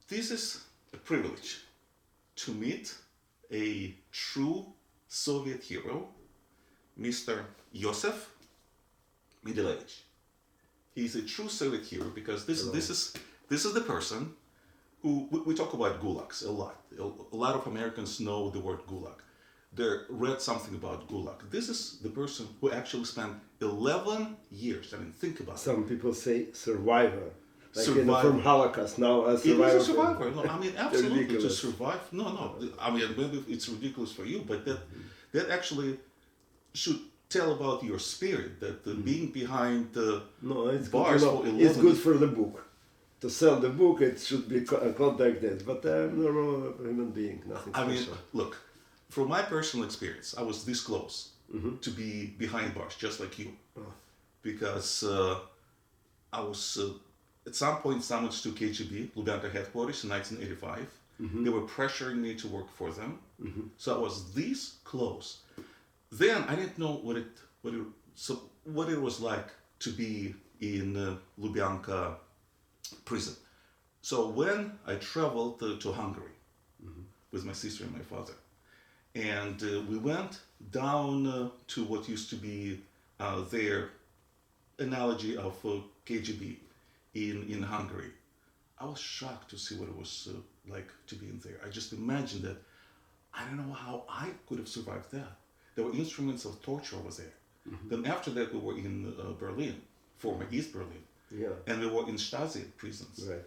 this is a privilege to meet a true Soviet hero, Mr. Yosef Mendelevich. He's a true Soviet hero because this is the person who we talk about gulags a lot. A lot of Americans know the word gulag. They read something about gulag. This is the person who actually spent 11 years. I mean, think about it. Some people say survivor. Like Survivor. From Holocaust now, a It survivor. is a survivor. No, I mean, absolutely, to Ridiculous. survive. No. I mean, maybe it's ridiculous for you, but that actually should tell about your spirit, that being behind the No, it's bars good, for 11 it's good for the book. To sell the book, it should be called like that. But I'm a normal human being, nothing I mean, special. look, from my personal experience, I was this close to be behind bars, just like you. Because I was, at some point, summoned to KGB, Lubyanka headquarters in 1985. They were pressuring me to work for them. So I was this close. Then I didn't know what it was like to be in Lubyanka prison. So when I traveled to Hungary with my sister and my father, and we went down to what used to be their analogy of KGB in Hungary, I was shocked to see what it was like to be in there. I just imagined that. I don't know how I could have survived that. There were instruments of torture over there. Then after that, we were in Berlin, former East Berlin. Yeah. And we were in Stasi prisons. Right.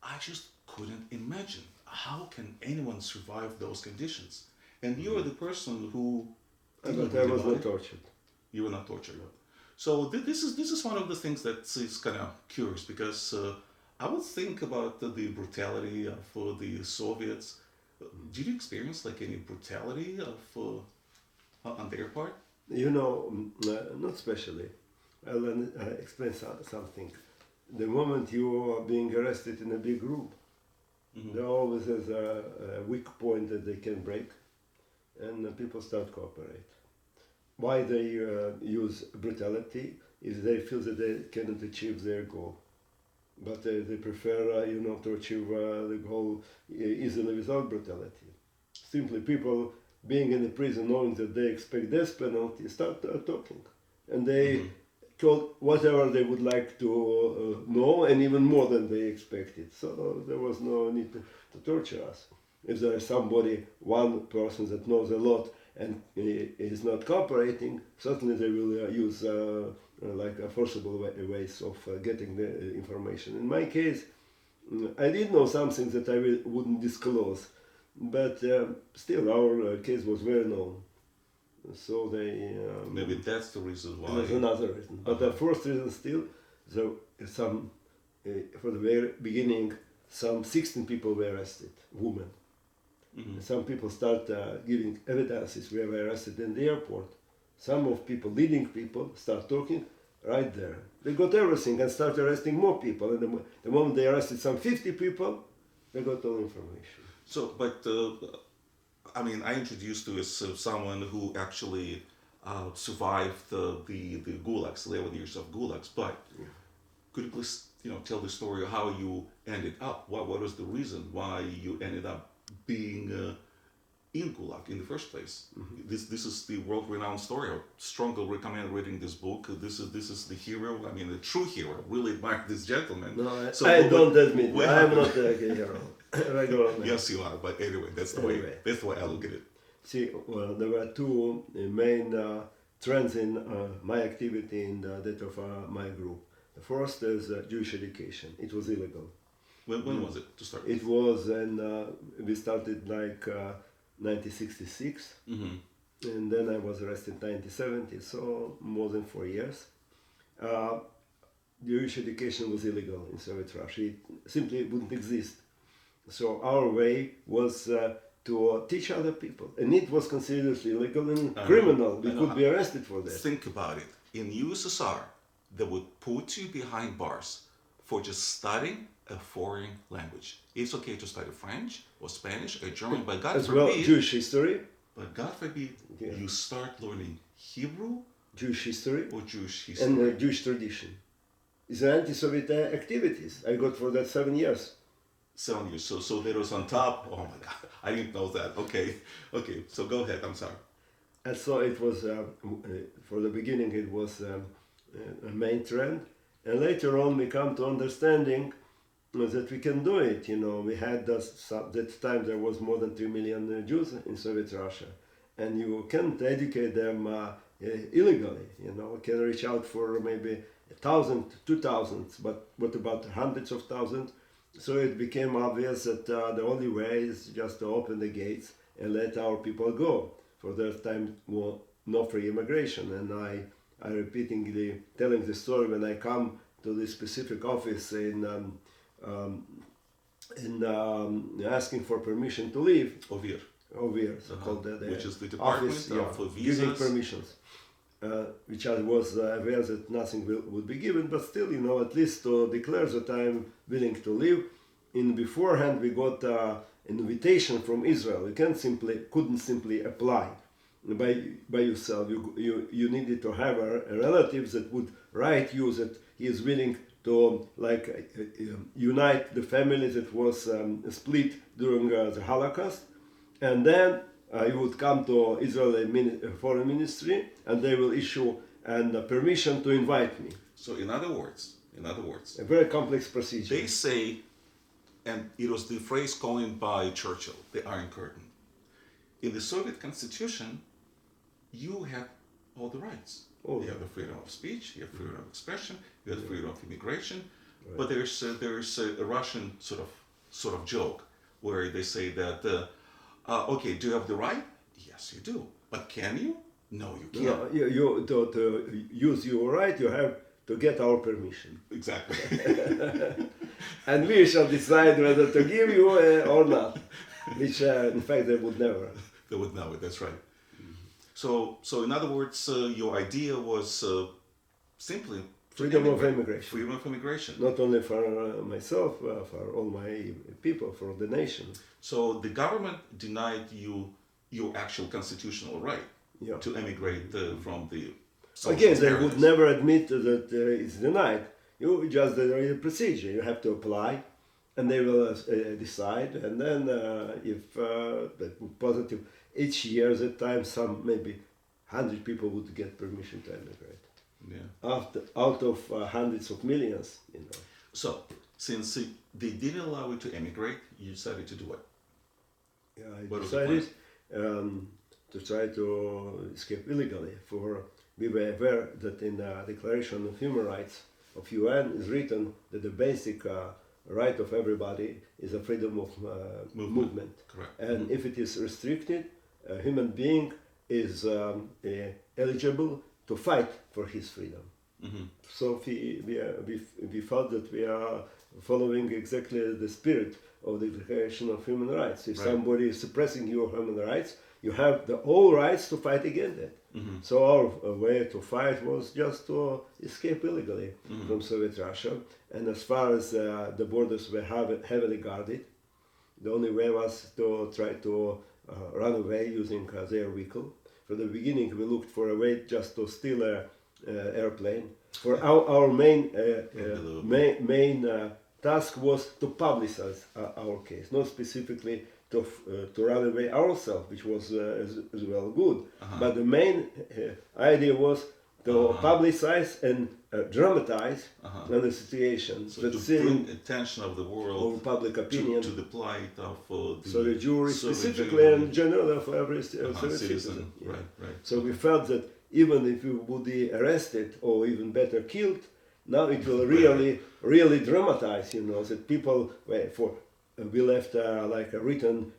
I just couldn't imagine how can anyone survive those conditions. And you are the person who. But I was not tortured. You were not tortured. So this is one of the things that is kind of curious because I would think about the brutality of the Soviets. Did you experience like any brutality of on their part? You know, not specially. I'll explain something. The moment you are being arrested in a big group, there always is a weak point that they can break, and people start cooperate. Why they use brutality is they feel that they cannot achieve their goal. But they prefer, to achieve the goal easily without brutality. Simply people being in the prison knowing that they expect death penalty start talking. And they told whatever they would like to know and even more than they expected. So there was no need to torture us. If there is one person that knows a lot and is not cooperating, certainly they will use forcible ways of getting the information. In my case, I did know something that I wouldn't disclose, but still our case was well known. So they... Maybe that's the reason why... There's another reason. But the first reason still, for the very beginning, some 16 people were arrested, women. Some people start giving evidences. We were arrested in the airport. Some of people, leading people, start talking right there. They got everything and start arresting more people. And the moment they arrested some 50 people, they got all information. So, but I introduced you as someone who actually survived the gulags, 11 years of gulags. But could you please, tell the story of how you ended up? What was the reason why you ended up being in Gulag in the first place? This is the world-renowned story. I strongly recommend reading this book. This is the hero. The true hero. Really admire this gentleman. No, I don't admit. I am not a hero. Yes, you are. But anyway, that's the way I look at it. See, well, there were two main trends in my activity and that of my group. The first is Jewish education. It was illegal. When was it to start? It was, we started 1966, and then I was arrested in 1970, so more than 4 years. Jewish education was illegal in Soviet Russia. It simply wouldn't exist. So our way was to teach other people, and it was considered illegal and criminal. We could be arrested for that. Think about it. In USSR, they would put you behind bars for just studying a foreign language. It's okay to study French or Spanish or German, but God as forbid, well, Jewish history. But God forbid you start learning Hebrew, Jewish history, or Jewish history, and Jewish tradition. It's anti-Soviet activities. I got for that 7 years. 7 years. So that was on top. Oh my God, I didn't know that. Okay. So go ahead. I'm sorry. And so it was, for the beginning, it was a main trend. And later on, we come to understanding that we can do it. We had that time there was more than 3 million Jews in Soviet Russia. And you can't educate them illegally. You can reach out for maybe 1,000, 2,000, but what about hundreds of thousands? So it became obvious that the only way is just to open the gates and let our people go. For that time, no free immigration. And I repeatedly telling the story when I come to this specific office in asking for permission to leave. Ovir, so-called the which is the department office, of visas. Giving permissions. Which I was aware that nothing would be given, but still, at least to declare that I'm willing to leave. In beforehand, we got an invitation from Israel. You couldn't simply apply by yourself. You needed to have a relative that would write you that he is willing to unite the family that was split during the Holocaust, and then you would come to Israeli foreign ministry, and they will issue permission to invite me. So in other words, A very complex procedure. They say, and it was the phrase coined by Churchill, the Iron Curtain. In the Soviet Constitution, you have all the rights. You have the freedom of speech, you have freedom of expression, you have freedom of immigration. Right. But there's a Russian sort of joke where they say that, okay, do you have the right? Yes, you do. But can you? No, you can't. No, to use your right, you have to get our permission. Exactly. And we shall decide whether to give you or not. Which, in fact, they would never. They would never, that's right. So in other words, your idea was simply freedom of immigration. Freedom of immigration. Not only for myself, for all my people, for the nation. So the government denied you your actual constitutional right to emigrate from the socialist Again, they areas. would never admit that it's denied. You just there is a procedure. You have to apply, and they will decide. And then, if positive, each year at a time, some maybe 100 people would get permission to emigrate. Yeah. Out of hundreds of millions, So, since they didn't allow you to emigrate, you decided to do what? I decided to try to escape illegally. We were aware that in the Declaration of Human Rights of UN is written that the basic right of everybody is a freedom of movement. Correct. And if it is restricted, a human being is eligible to fight for his freedom. Mm-hmm. So we felt that we are following exactly the spirit of the Declaration of Human Rights. If somebody is suppressing your human rights, you have all rights to fight against it. Mm-hmm. So our way to fight was just to escape illegally from Soviet Russia. And as far as the borders were heavily guarded, the only way was to try to run away using their vehicle. From the beginning, we looked for a way just to steal an airplane. For our main task was to publicize our case, not specifically to run away ourselves, which was as well good. But the main idea was to publicize and dramatize the situation. So to bring attention of the world, of public opinion, to the plight of the Soviet Jewry, specifically and generally of every Soviet citizen. Right. So we felt that even if we would be arrested or even better killed, now it will really dramatize, that people we left like a written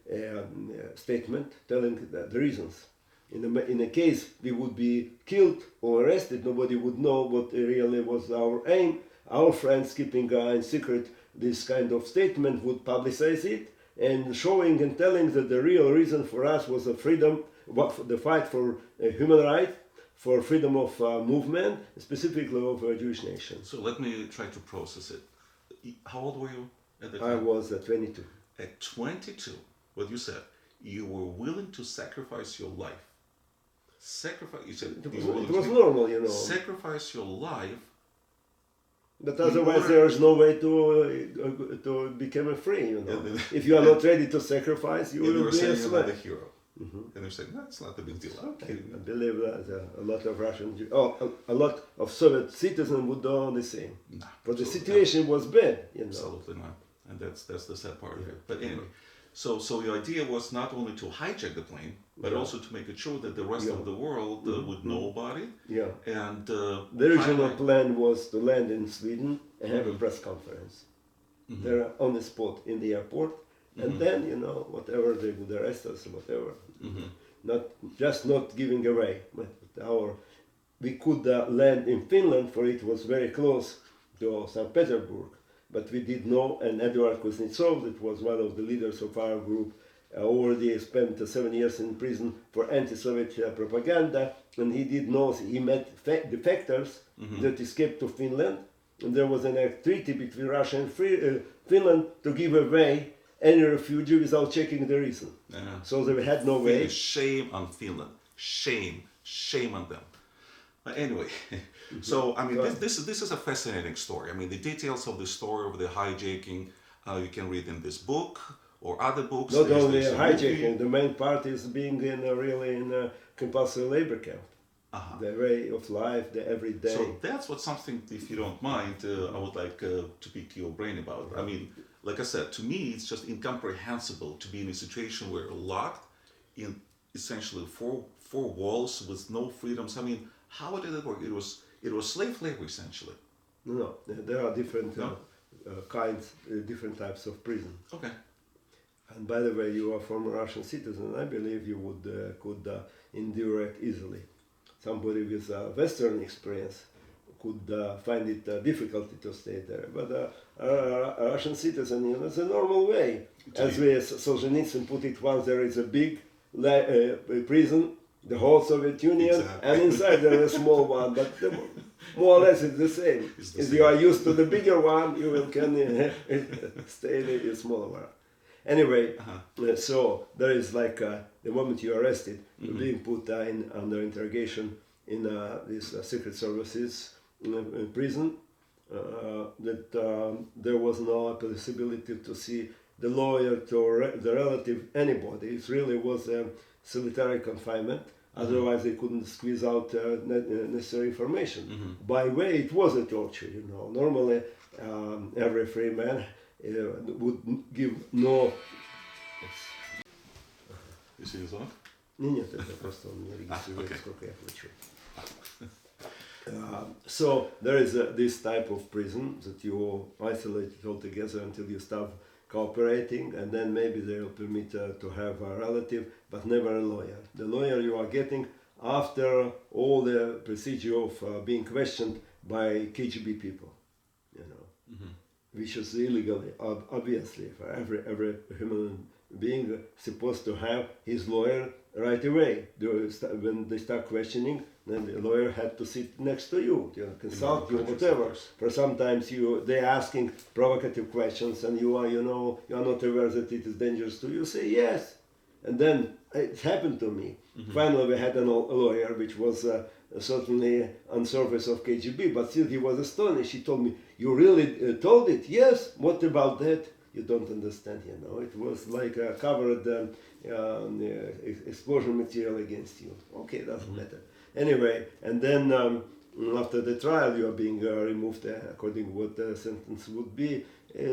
statement telling the reasons. In a case we would be killed or arrested, nobody would know what really was our aim. Our friends keeping in secret this kind of statement would publicize it and showing and telling that the real reason for us was the freedom, the fight for human rights, for freedom of movement, specifically of a Jewish nation. So let me try to process it. How old were you at the time? I was 22. At 22, what you said, you were willing to sacrifice your life. It was normal, Sacrifice your life But otherwise, there is no way to become a free. You know, if you are not ready to sacrifice, you will be a slave. The hero. And they're saying that's not a big deal. Okay. I believe that a lot of Russian, a lot of Soviet citizens would do the same. No, but the situation was bad. You know. Absolutely not, and that's the sad part of it. But anyway. So your idea was not only to hijack the plane, but also to make it sure that the rest of the world would know about it. Yeah. And the original plan was to land in Sweden and have a press conference. There on the spot in the airport, and then whatever they would arrest us, whatever. Not giving away. But we could land in Finland, for it was very close to St. Petersburg. But we did know, and Eduard Kuznetsov, that was one of the leaders of our group, already spent 7 years in prison for anti-Soviet propaganda, and he did know, he met defectors that escaped to Finland, and there was a treaty between Russia and Finland to give away any refugee without checking the reason. So they had no way. Shame on Finland. Shame on them. But anyway, so I mean, this is a fascinating story. I mean, the details of the story of the hijacking you can read in this book or other books. Not only hijacking, the main part is being in a compulsory labor camp. The way of life, the everyday. So that's something, if you don't mind, I would like to pick your brain about. I mean, like I said, to me, it's just incomprehensible to be in a situation where you're locked in essentially four walls with no freedoms. I mean, how did it work? It was slave labor essentially. No, there are different kinds, different types of prison. Okay. And by the way, you are former Russian citizen. I believe you could endure it easily. Somebody with a Western experience could find it difficult to stay there. But a Russian citizen, it's a normal way. As Solzhenitsyn put it once, there is a big prison, the whole Soviet Union, and inside there is a small one, but more or less it's the same. If you are used to the bigger one, you can stay in the smaller one. Anyway, so there is like the moment you're arrested, you're being put under interrogation in these secret services prison, that there was no possibility to see the lawyer, to the relative, anybody. It really was a solitary confinement. Otherwise, they couldn't squeeze out necessary information. By way, it was a torture. Normally, every free man would give no. You see this one? Нет, это просто он не регистрирует, сколько я плачу. So there is this type of prison that you isolate it altogether until you start cooperating, and then maybe they will permit to have a relative, but never a lawyer. The lawyer you are getting after all the procedure of being questioned by KGB people, which is illegally, obviously, for every human being supposed to have his lawyer right away. When they start questioning, then the lawyer had to sit next to you, consult you, whatever. For sometimes they're asking provocative questions, and you are not aware that it is dangerous to you. Say yes, and then it happened to me. Finally, we had a lawyer, which was certainly on surface of KGB, but still he was astonished. He told me, "You really told it?" Yes. What about that? You don't understand, It was like a covered explosion material against you. Okay, doesn't matter. Anyway, and then after the trial, you are being removed according to what the sentence would be,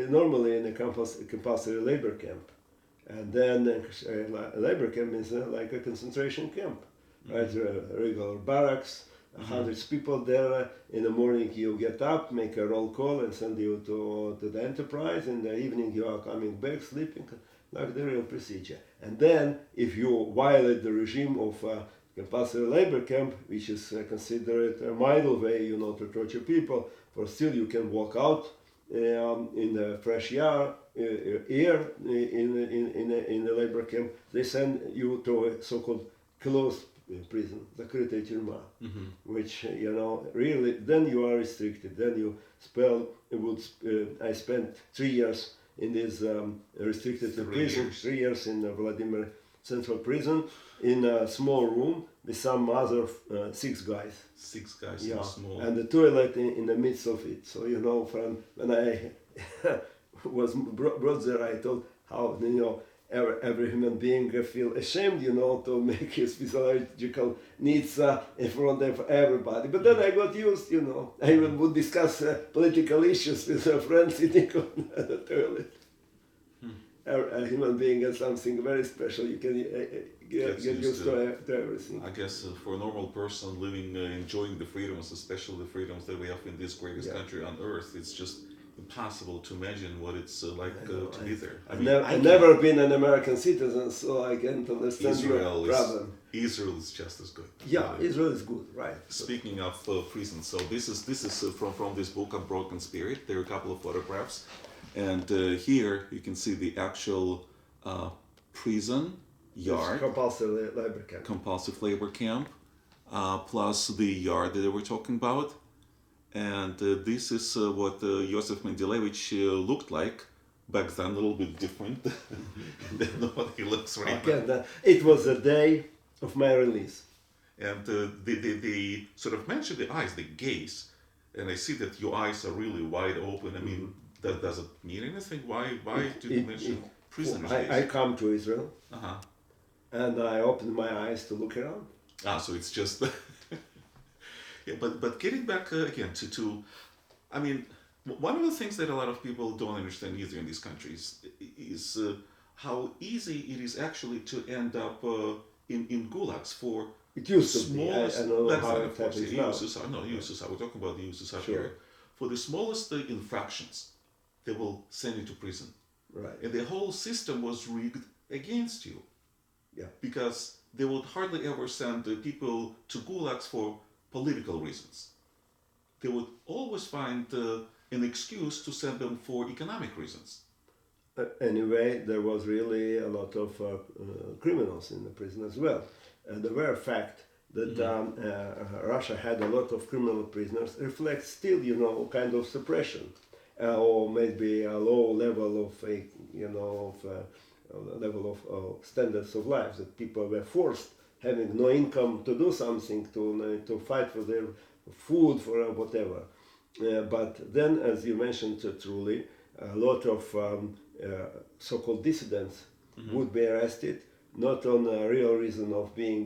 normally in a compulsory labor camp. And then a labor camp is like a concentration camp, right? Regular barracks, 100 people there. In the morning you get up, make a roll call, and send you to the enterprise. In the evening you are coming back, sleeping, like the real procedure. And then if you violate the regime of compulsory labor camp, which is considered a mild way, to torture people, for still you can walk out in the fresh air in the labor camp. They send you to a so-called closed prison, закрытая тюрьма, which really then you are restricted. Then you I spent 3 years in this restricted prison, 3 years in Vladimir central prison in a small room with some other 6 guys. 6 guys Yeah, in a small. and the toilet in the midst of it. So from when I was brought there, I thought how every human being feel ashamed, to make his physiological needs in front of everybody. But then I got used, I even would discuss political issues with a friend sitting on the toilet. A human being is something very special. You can get used to everything. I guess for a normal person living, enjoying the freedoms, especially the freedoms that we have in this greatest country on earth, it's just impossible to imagine what it's like to be there. I've never been an American citizen, so I can't understand your problem. Israel is just as good. Yeah, Israel is good, right. Speaking of prison, so this is from this book, Unbroken Spirit. There are a couple of photographs. And here you can see the actual prison yard. Compulsive labor camp. Plus the yard that they were talking about. And this is what Yosef Mendelevich looked like back then, a little bit different than what he looks right now. It was the day of my release. And they sort of mentioned the eyes, the gaze. And I see that your eyes are really wide open. I mean, that doesn't mean anything. Why did you mention prisoners' gaze? I come to Israel. Uh-huh. And I opened my eyes to look around. So it's just... Yeah, but getting back again to, I mean, one of the things that a lot of people don't understand either in these countries is how easy it is actually to end up in gulags for it used to be. I don't know how it happens now. USSR. We're talking about the USSR here. For the smallest infractions, they will send you to prison. Right. And the whole system was rigged against you. Yeah. Because they would hardly ever send people to gulags for political reasons. They would always find an excuse to send them for economic reasons. Anyway, there was really a lot of criminals in the prison as well. The very fact that Russia had a lot of criminal prisoners reflects still, kind of suppression, or maybe a low level of, level of standards of life, that people were forced, having no income, to do something, to fight for their food, for whatever. But then, as you mentioned truly, a lot of so-called dissidents would be arrested, not on a real reason of being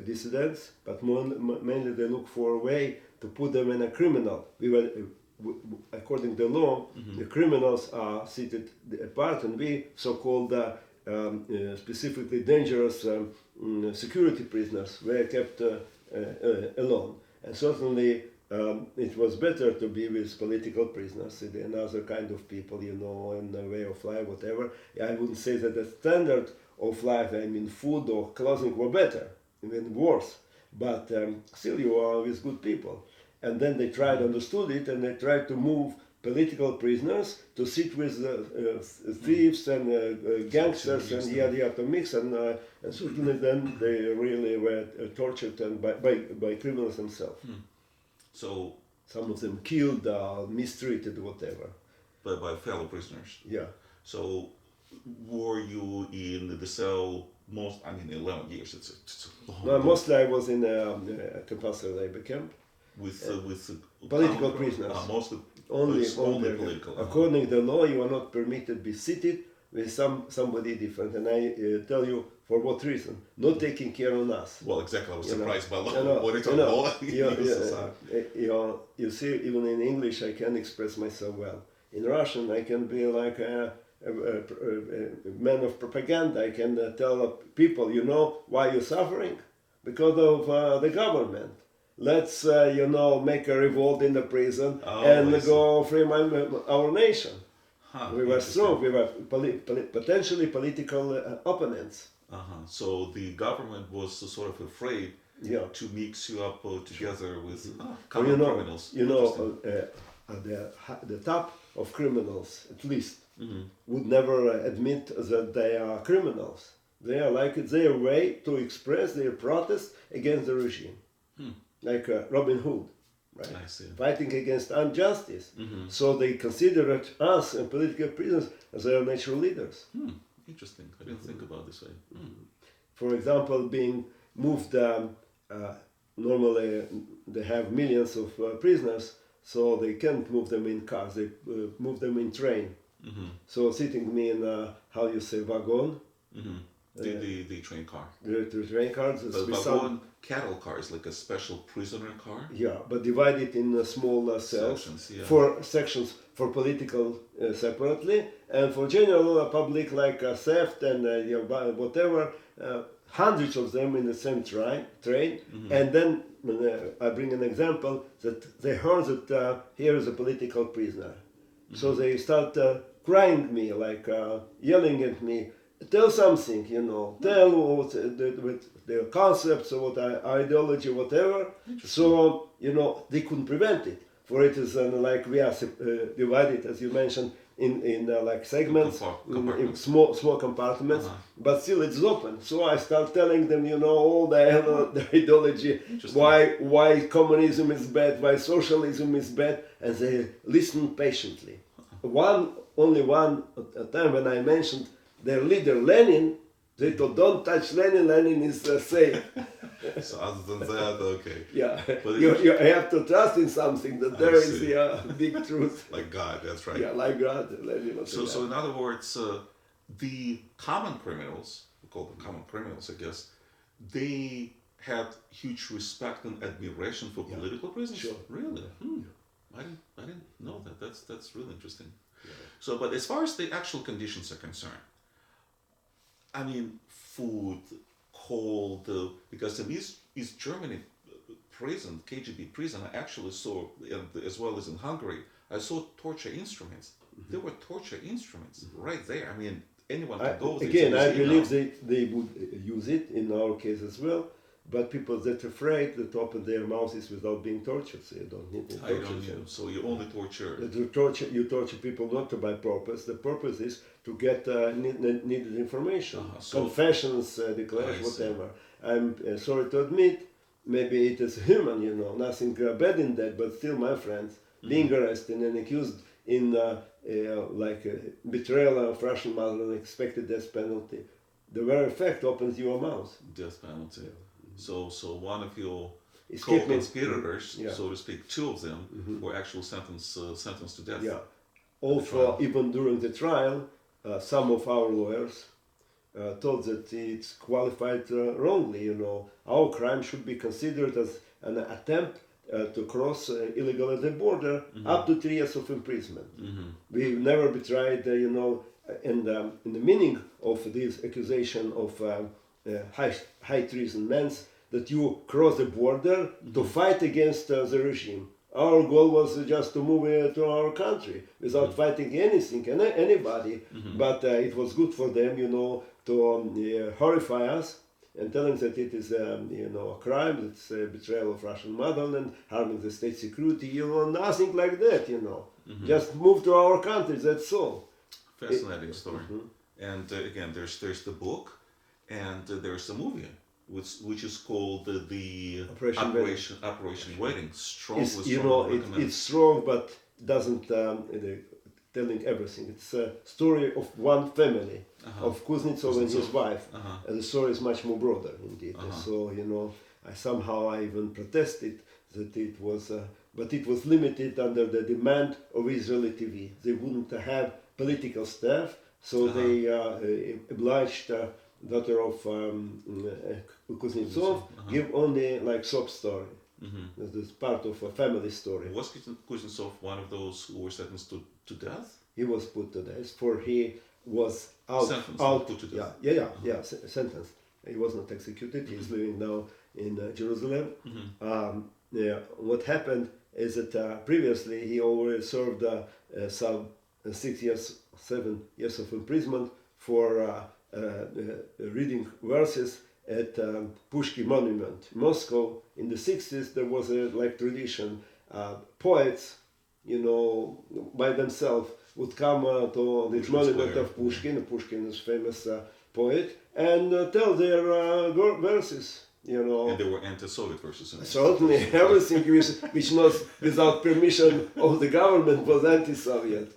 dissidents, but mainly they look for a way to put them in a criminal. According to the law, the criminals are seated apart, and we so-called specifically dangerous security prisoners were kept alone. And certainly it was better to be with political prisoners and other kind of people, in the way of life, whatever. I wouldn't say that the standard of life, I mean food or clothing, were better, even worse. But still you are with good people. And then they understood it, and they tried to move political prisoners to sit with thieves and gangsters and to mix, and certainly then they really were tortured and by criminals themselves. So some of them killed, mistreated, whatever. By fellow prisoners. Yeah. So were you in the cell 11 years? It's a long no, mostly I was in a compulsory labor camp. With political prisoners. Mostly only political. According to the law, you are not permitted to be seated with somebody different. And I tell you for what reason. Not taking care of us. Well, exactly. I was surprised by law. What it's law. You see, even in English, I can express myself well. In Russian, I can be like a man of propaganda. I can tell people, why you're suffering? Because of the government. Let's, make a revolt in the prison and go free our nation. We were strong. We were potentially political opponents. So the government was sort of afraid to mix you up together with common criminals. The top of criminals, at least, would never admit that they are criminals. They are it's their way to express their protest against the regime. Like Robin Hood, right? I see. Fighting against injustice. So they considered us and political prisoners as their natural leaders. Interesting. I didn't think about it this way. For example, being moved, normally they have millions of prisoners, so they can't move them in cars, they move them in train. So sitting me in, how you say, wagon. The train car. The train cars. The wagon cattle car is like a special prisoner car. Yeah, but divided in small cells. Sections, yeah. For sections for political separately, and for general public like theft and whatever, hundreds of them in the same train. And then I bring an example that they heard that here is a political prisoner. So they start crying me, like yelling at me, tell something, tell what their concepts or what ideology, whatever. So, they couldn't prevent it. For it is like we are divided, as you mentioned, in like segments, in small compartments, but still it's open. So I start telling them, all the ideology, why communism is bad, why socialism is bad, and they listen patiently. Only one time when I mentioned their leader Lenin, they told, don't touch Lenin, Lenin is safe. So other than that, okay. Yeah, you have to trust in something, that there is a big truth. Like God, that's right. Yeah, like God. Lenin so in other words, the common criminals, we call them common criminals, I guess, they had huge respect and admiration for political prisoners? Sure. Really? I didn't know that. That's really interesting. Yeah. So, but as far as the actual conditions are concerned, I mean, food, cold, because in East Germany prison, KGB prison, I actually saw, as well as in Hungary, I saw torture instruments. There were torture instruments right there. I mean, anyone could go there. Again, I believe they would use it in our case as well. But people that are afraid that open their mouths without being tortured, so you don't need to torture. So you only torture. You torture people not by purpose. The purpose is to get needed information, confessions, declarations, whatever. I'm sorry to admit, maybe it is human, nothing bad in that, but still, my friends, being arrested and accused in betrayal of Russian mother and expected death penalty, the very fact opens your mouth. Death penalty. So one of your co-conspirators, so to speak, two of them were actually sentenced to death. Yeah. Also, even during the trial, some of our lawyers thought that it's qualified wrongly. Our crime should be considered as an attempt to cross illegally the border, up to 3 years of imprisonment. We never betrayed, and the meaning of this accusation of high treason means that you cross the border to fight against the regime. Our goal was just to move to our country without fighting anything, anybody. But it was good for them, to horrify us and telling that it is, a crime, it's a betrayal of Russian motherland, harming the state security, nothing like that, Just move to our country, that's all. Fascinating story. And again, there's the book. And there's a movie which is called the Operation Wedding. It's strong, but doesn't telling everything. It's a story of one family, of Kuznetsov and his wife. And the story is much more broader, indeed. So I even protested that it was, but it was limited under the demand of Israeli TV. They wouldn't have political staff, so they obliged. Daughter of Kuznetsov, give only like sob story. This part of a family story. Was Kuznetsov one of those who were sentenced to death? He was put to death, for he was put to death. Sentenced. He was not executed. He's living now in Jerusalem. What happened is that previously he already served some 7 years of imprisonment for reading verses at Pushkin Monument. In Moscow, in the 60s, there was a tradition. Poets, by themselves would come to this monument of Pushkin. Pushkin is famous poet, and tell their verses. And they were anti-Soviet verses. Certainly, everything which was without permission of the government was anti-Soviet.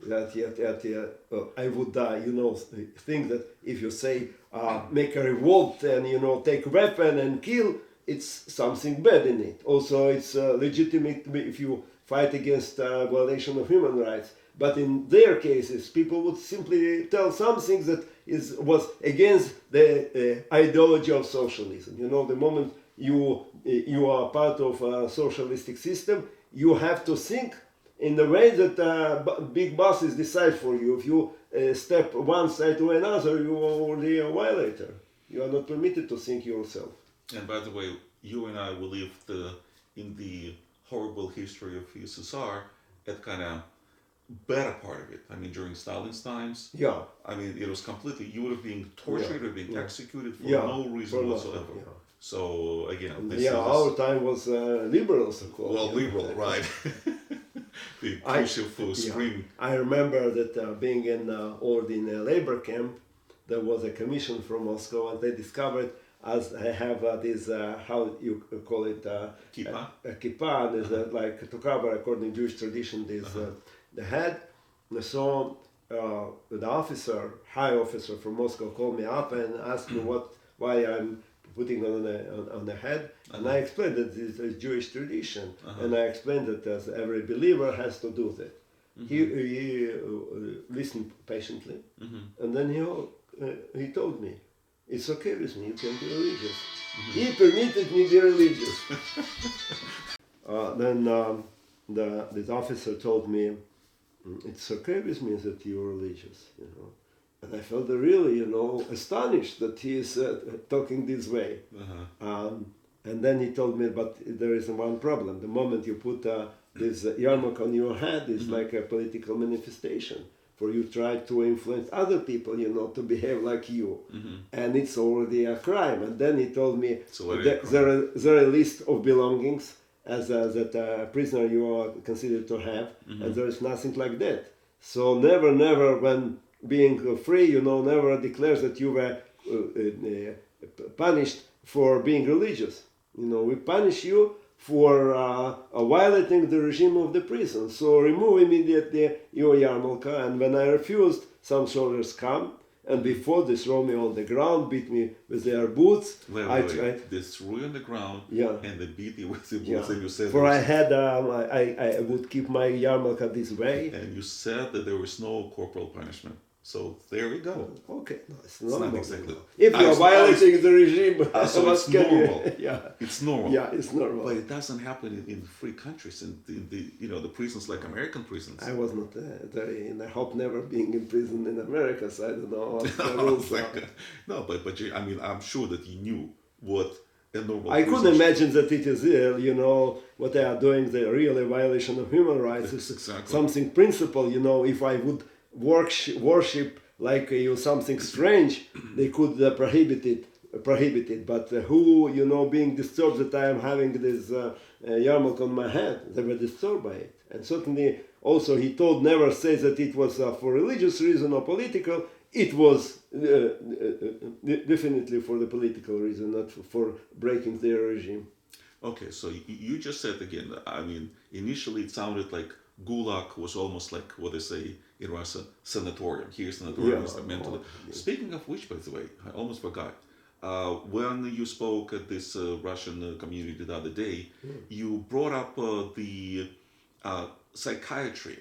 that I would die. Think that if you say make a revolt and take a weapon and kill, it's something bad in it. Also, it's legitimate if you fight against violation of human rights. But in their cases, people would simply tell something that was against the ideology of socialism. The moment you are part of a socialistic system, you have to think in the way that big bosses decide for you. If you step one side to another, you are already a violator. You are not permitted to think yourself. And by the way, you and I we lived in the horrible history of USSR at kind of better part of it. I mean, during Stalin's times. Yeah. I mean, it was completely, you were being tortured or being executed for no reason whatsoever. Yeah. So, again, this our time was liberal, so called. Well, liberal, right. The crucial scream. I remember that being in a labor camp, there was a commission from Moscow, and they discovered as I have this, how you call it, kippah. Kippah, and is like to cover, according to Jewish tradition, this the head. So the officer, high officer from Moscow, called me up and asked me why I'm putting on the head, and I explained that this is a Jewish tradition, and I explained that as every believer has to do that. He listened patiently, and then he told me, "It's okay with me, you can be religious." He permitted me to be religious. Then this officer told me, "It's okay with me that you're religious, And I felt really, astonished that he is talking this way. And then he told me, but there is one problem. The moment you put this yarmulke on your head, it's like a political manifestation. For you try to influence other people, to behave like you. And it's already a crime. And then he told me, there are a list of belongings that a prisoner you are considered to have, and there is nothing like that. So never when being free, never declares that you were punished for being religious. We punish you for violating the regime of the prison. So remove immediately your yarmulke. And when I refused, some soldiers come, and before they throw me on the ground, beat me with their boots. Wait. They threw you on the ground, and they beat you with the boots, and you said... For I had, I would keep my yarmulke this way. And you said that there was no corporal punishment. So there we go. Okay, no, it's not exactly. If you are violating the regime, so it's normal. It's normal. Yeah, it's normal. But it doesn't happen in free countries, in the prisons like American prisons. I was not there, and I hope never being in prison in America. So I don't know what the rules are. No, but I'm sure that you knew what a normal. I couldn't imagine that it is what they are doing. The real violation of human rights is something principle. If I would worship like something strange, they could prohibit it. But who being disturbed that I am having this yarmulke on my head, they were disturbed by it. And certainly also he told never say that it was for religious reason or political. It was definitely for the political reason, not for breaking their regime. Okay, so you just said again, I mean, initially it sounded like GULAG was almost like what they say in Russia, sanatorium. Here's sanatorium is the mental. Speaking of which, by the way, I almost forgot. When you spoke at this Russian community the other day, you brought up the psychiatry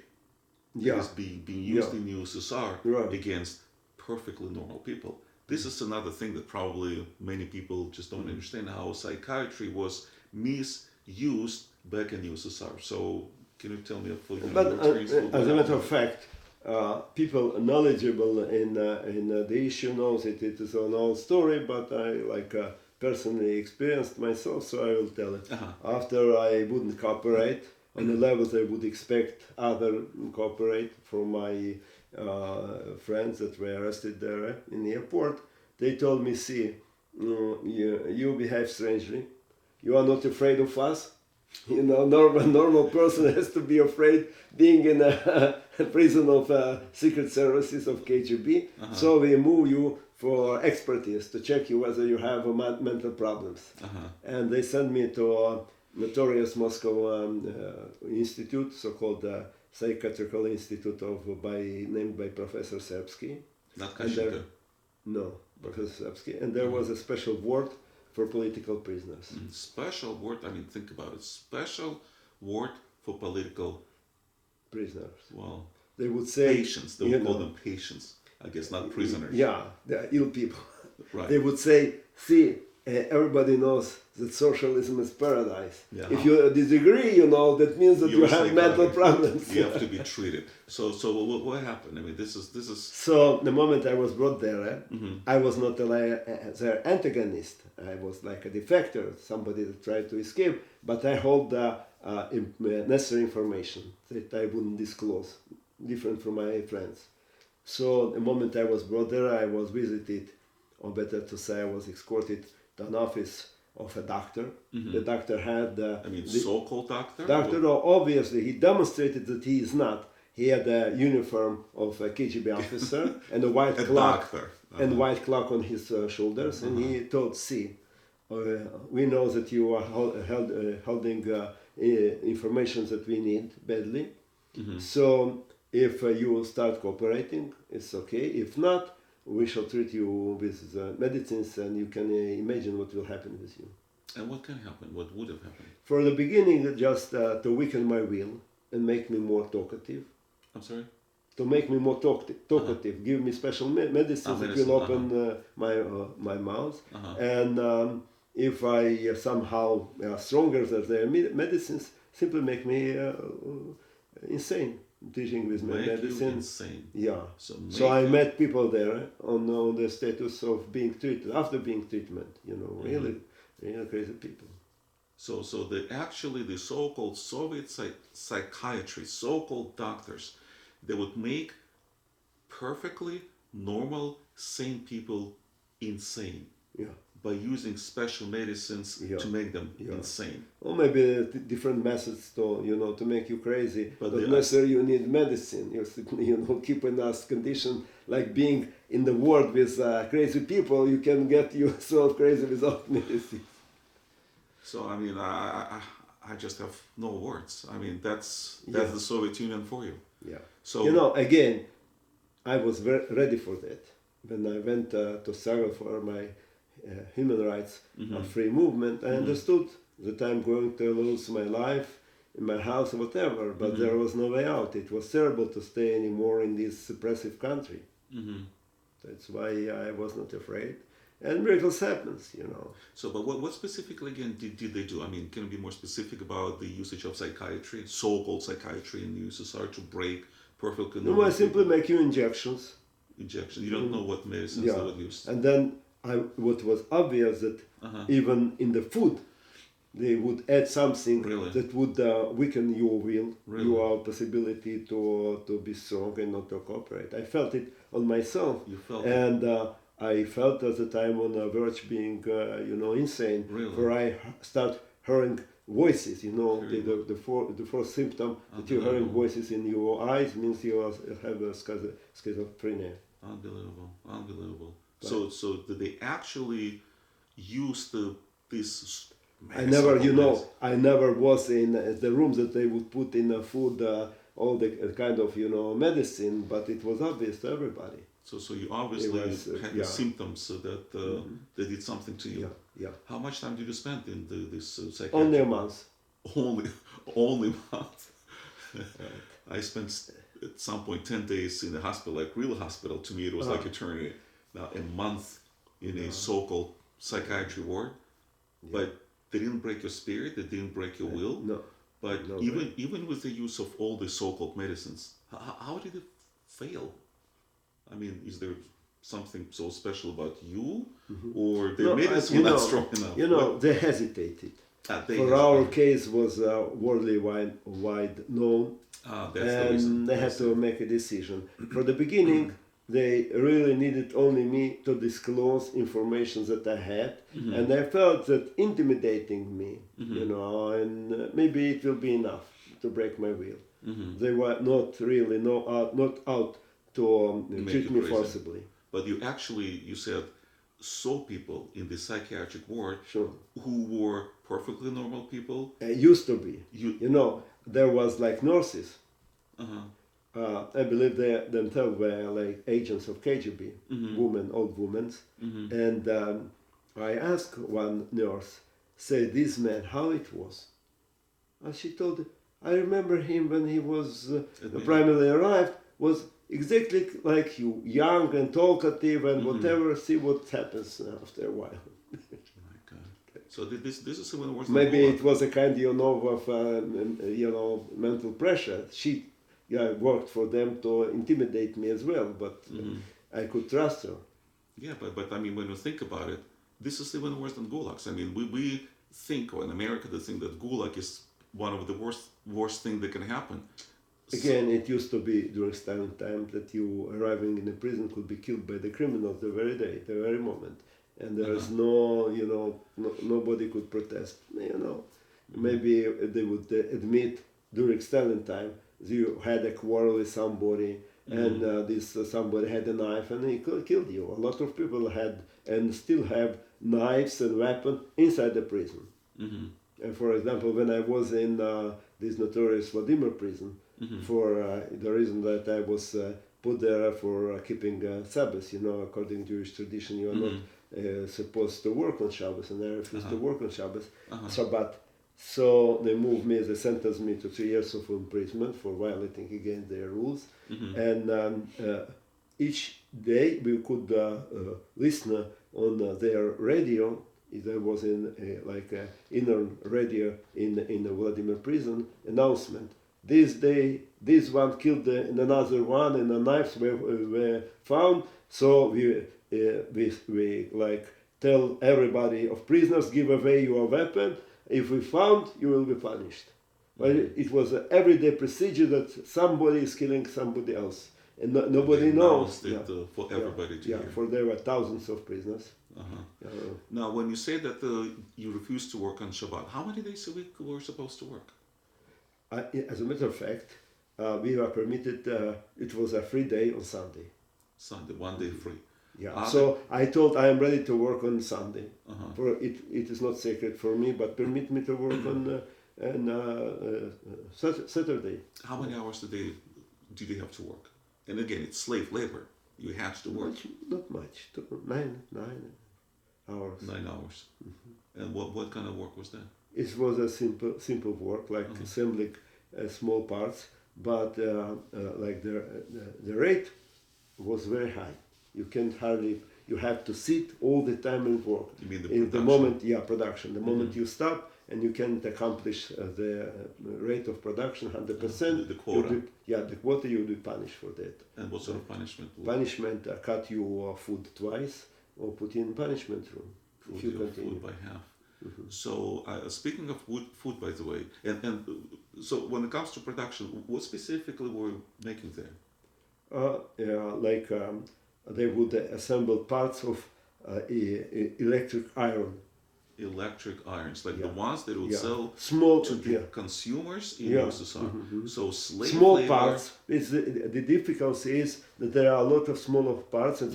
that is being used in USSR against perfectly normal people. This is another thing that probably many people just don't understand, how psychiatry was misused back in USSR. So can you tell me your experience? As a matter of fact, people knowledgeable in the issue knows it is an old story, but I personally experienced myself, so I will tell it. After I wouldn't cooperate on the levels I would expect other cooperate from my friends that were arrested there in the airport, they told me, see, you behave strangely, you are not afraid of us. Normal person has to be afraid being in a prison of secret services of KGB. So we move you for expertise to check you whether you have mental problems. And they sent me to a notorious Moscow institute, so-called psychiatrical institute named by Professor Serbsky. Not Kashika. No, Professor Serbsky. And there was a special ward for political prisoners. Special ward, I mean, think about it. Special ward for political prisoners. Well, they would say patients. They would call them patients. I guess not prisoners. Yeah, they are ill people. Right. They would say, see, everybody knows that socialism is paradise. Yeah. If you disagree, that means that you have mental problems. You have to be treated. So what happened? I mean, this is. So the moment I was brought there, I was not their antagonist. I was like a defector, somebody that tried to escape. But I hold necessary information that I wouldn't disclose, different from my friends. So the moment I was brought there, I was visited, or better to say, I was escorted to an office of a doctor. The doctor had... so-called doctor? Doctor, obviously, he demonstrated that he is not. He had a uniform of a KGB officer and a white clock. Doctor. And white clock on his shoulders. And he told, see, we know that you are holding information that we need badly. So if you start cooperating, it's okay. If not, we shall treat you with medicines, and you can imagine what will happen with you. And what can happen? What would have happened? For the beginning, just to weaken my will and make me more talkative. I'm sorry? To make me more talkative. Give me special medicines that will open my mouth. And if I somehow are stronger than their medicines, simply make me insane. Teaching with my medicine. Insane. Yeah. So I met people there on the status of being treated, after being treatment, really crazy people. So the so-called Soviet psychiatry, so-called doctors, they would make perfectly normal, sane people insane. Yeah. By using special medicines to make them insane. Or maybe different methods to make you crazy. But not necessarily you need medicine. You keep in a condition like being in the world with crazy people. You can get yourself crazy without medicine. So I mean, I just have no words. I mean, that's the Soviet Union for you. Yeah. So again, I was ready for that when I went to struggle for my human rights, free movement. I understood that I'm going to lose my life in my house or whatever, but there was no way out. It was terrible to stay anymore in this suppressive country. That's why I was not afraid. And miracles happens, So, but what specifically again did they do? I mean, can you be more specific about the usage of psychiatry, so-called psychiatry in the USSR to break perfect... No, I simply make you injections. Injections? You don't know what medicines they would use? And then what was obvious that even in the food, they would add something that would weaken your will, your possibility to be strong and not to cooperate. I felt it on myself. You felt and I felt at the time on the verge being, insane. For I start hearing voices, the first symptom that you're hearing voices in your eyes means you have a schizophrenia. Unbelievable. So did they actually use this? I never was in the room that they would put in the food all the kind of medicine, but it was obvious to everybody. So you obviously had the symptoms that they did something to you. Yeah. How much time did you spend in this psychiatry? Only a month. Only a month. I spent at some point 10 days in the hospital, like real hospital. To me, it was like eternity. Now a month in a so-called psychiatry ward, but they didn't break your spirit. They didn't break your will. No. But even with the use of all the so-called medicines, how did it fail? I mean, is there something so special about you, or their medicine was not strong enough? They hesitated. Our case was worldly wide known, and they had to make a decision. For the beginning, they really needed only me to disclose information that I had, and I felt that intimidating me, and maybe it will be enough to break my will. They were not really not out to treat me forcibly. But you said, saw people in the psychiatric ward who were perfectly normal people? Used to be. There was like nurses I believe they themselves were like agents of KGB, women, old women. And I asked one nurse, say, this man, how it was? And she told, I remember him when he was primarily arrived, was exactly like you, young and talkative and whatever, see what happens after a while. My God. So this is even worse. Maybe it was a kind, of mental pressure. She worked for them to intimidate me as well, but I could trust her. Yeah, but I mean, when you think about it, this is even worse than gulags. I mean, we think, or in America, they think that gulag is one of the worst thing that can happen. Again, it used to be during Stalin time that you arriving in a prison could be killed by the criminals the very day, the very moment. And there is nobody could protest, Maybe they would admit during Stalin time you had a quarrel with somebody and this somebody had a knife and he killed you. A lot of people had and still have knives and weapons inside the prison. And for example, when I was in this notorious Vladimir prison, for the reason that I was put there for keeping Sabbath, according to Jewish tradition, you are not supposed to work on Shabbos, and I refused to work on Shabbos, Shabbat. So they moved me, they sentenced me to 3 years of imprisonment for violating against their rules. And each day we could listen on their radio. There was like an inner radio in the Vladimir prison announcement. This day, this one killed another one, and the knives were found. So we like tell everybody of prisoners, give away your weapon. If we found, you will be punished. But it was an everyday procedure that somebody is killing somebody else, and nobody knows. For everybody to hear. For there were thousands of prisoners. Now, when you say that you refused to work on Shabbat, how many days a week were you supposed to work? As a matter of fact, we were permitted. It was a free day on Sunday. Sunday, 1 day free. Yeah. So I told I am ready to work on Sunday. For it is not sacred for me, but permit me to work on Saturday. How many hours a day did you have to work? And again, it's slave labor. You had to work. Not much. 9 hours. 9 hours. And what kind of work was that? It was a simple work, like assembling small parts, but like the rate was very high. You can't hardly. You have to sit all the time and work. You mean the moment? Yeah, production. The moment you stop and you can't accomplish the rate of production 100%. The quota. The quota. You'll be punished for that. And what sort of punishment? Punishment: cut your food twice, or put you in punishment room if you continue. Food by half. So, speaking of food, by the way, and so when it comes to production, what specifically were you making there? They would assemble parts of electric iron. Electric irons, like the ones that would sell to the consumers in USSR. So small labor. Parts. The difficulty is that there are a lot of smaller parts, and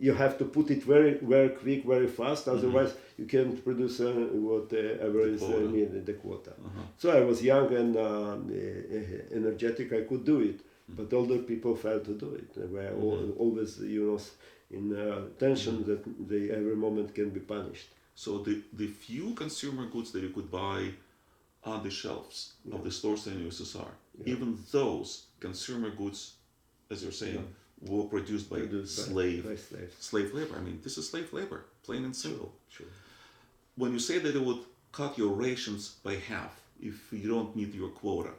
you have to put it very, very quick, very fast. Otherwise, you can't produce whatever is needed, the quota. So I was young and energetic. I could do it, but older people failed to do it. They were always, in tension that they every moment can be punished. So the few consumer goods that you could buy on the shelves of the stores in USSR, even those consumer goods, as you're saying, were produced by slave labor. I mean, this is slave labor, plain and simple. Sure. When you say that they would cut your rations by half if you don't meet your quota,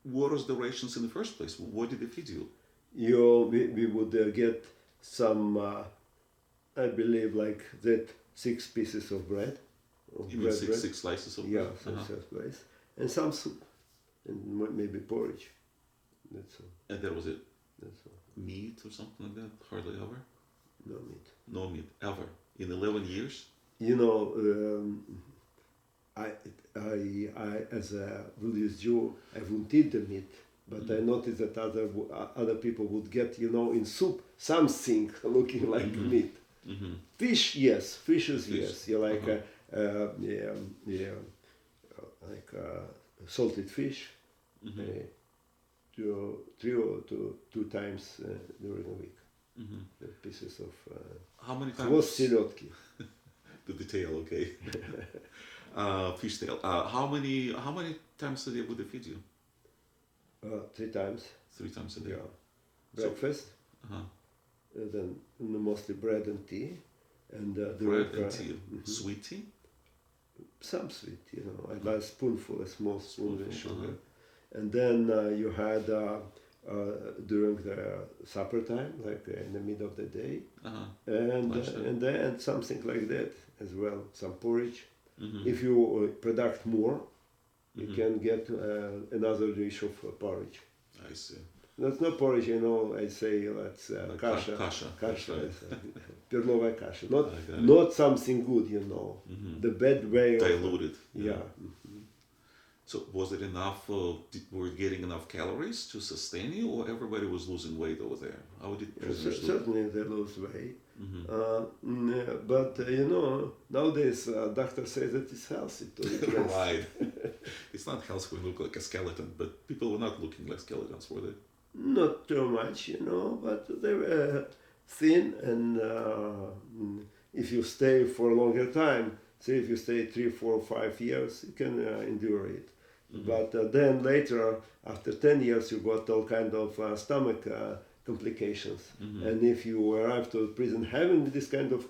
what was the rations in the first place? What did they feed you? We would get some, I believe, like that 6 pieces of bread. You mean six slices of bread? Yeah, 6 slices. And some soup. And maybe porridge. That's all. And that was it? That's all. Meat or something like that? Hardly ever? No meat. No meat, ever? In 11 years? I as a religious Jew, I wouldn't eat the meat, but I noticed that other people would get, in soup, something looking like meat. Fish, yes. Fishes, yes. Like salted fish, three or two times during a week. Mm-hmm. The pieces of How many times? хвост селедки. The detail, okay. Fishtail. How many times a day would they feed you? 3 times. 3 times a day. Yeah. Breakfast. Uh-huh. Then mostly bread and tea. And Bread and tea. Sweet tea? Some sweet, a small spoonful with sugar. And then you had during the supper time, like in the middle of the day, and then something like that as well, some porridge. If you product more, you can get another dish of porridge. I see. That's not porridge, I say that's Like kasha. Kasha. Perlova kasha. Not something good, The bad way. Diluted. Yeah. So was it enough? Were you getting enough calories to sustain you, or everybody was losing weight over there? How did prisoners look? Certainly they lose weight. But nowadays doctor says that it's healthy to eat less. Right. It's not healthy when you look like a skeleton, but people were not looking like skeletons, were they? Not too much, but they were thin, and if you stay for a longer time, say if you stay 3, 4, 5 years, you can endure it. But then later, after 10 years, you got all kind of stomach complications. And if you arrive to prison having this kind of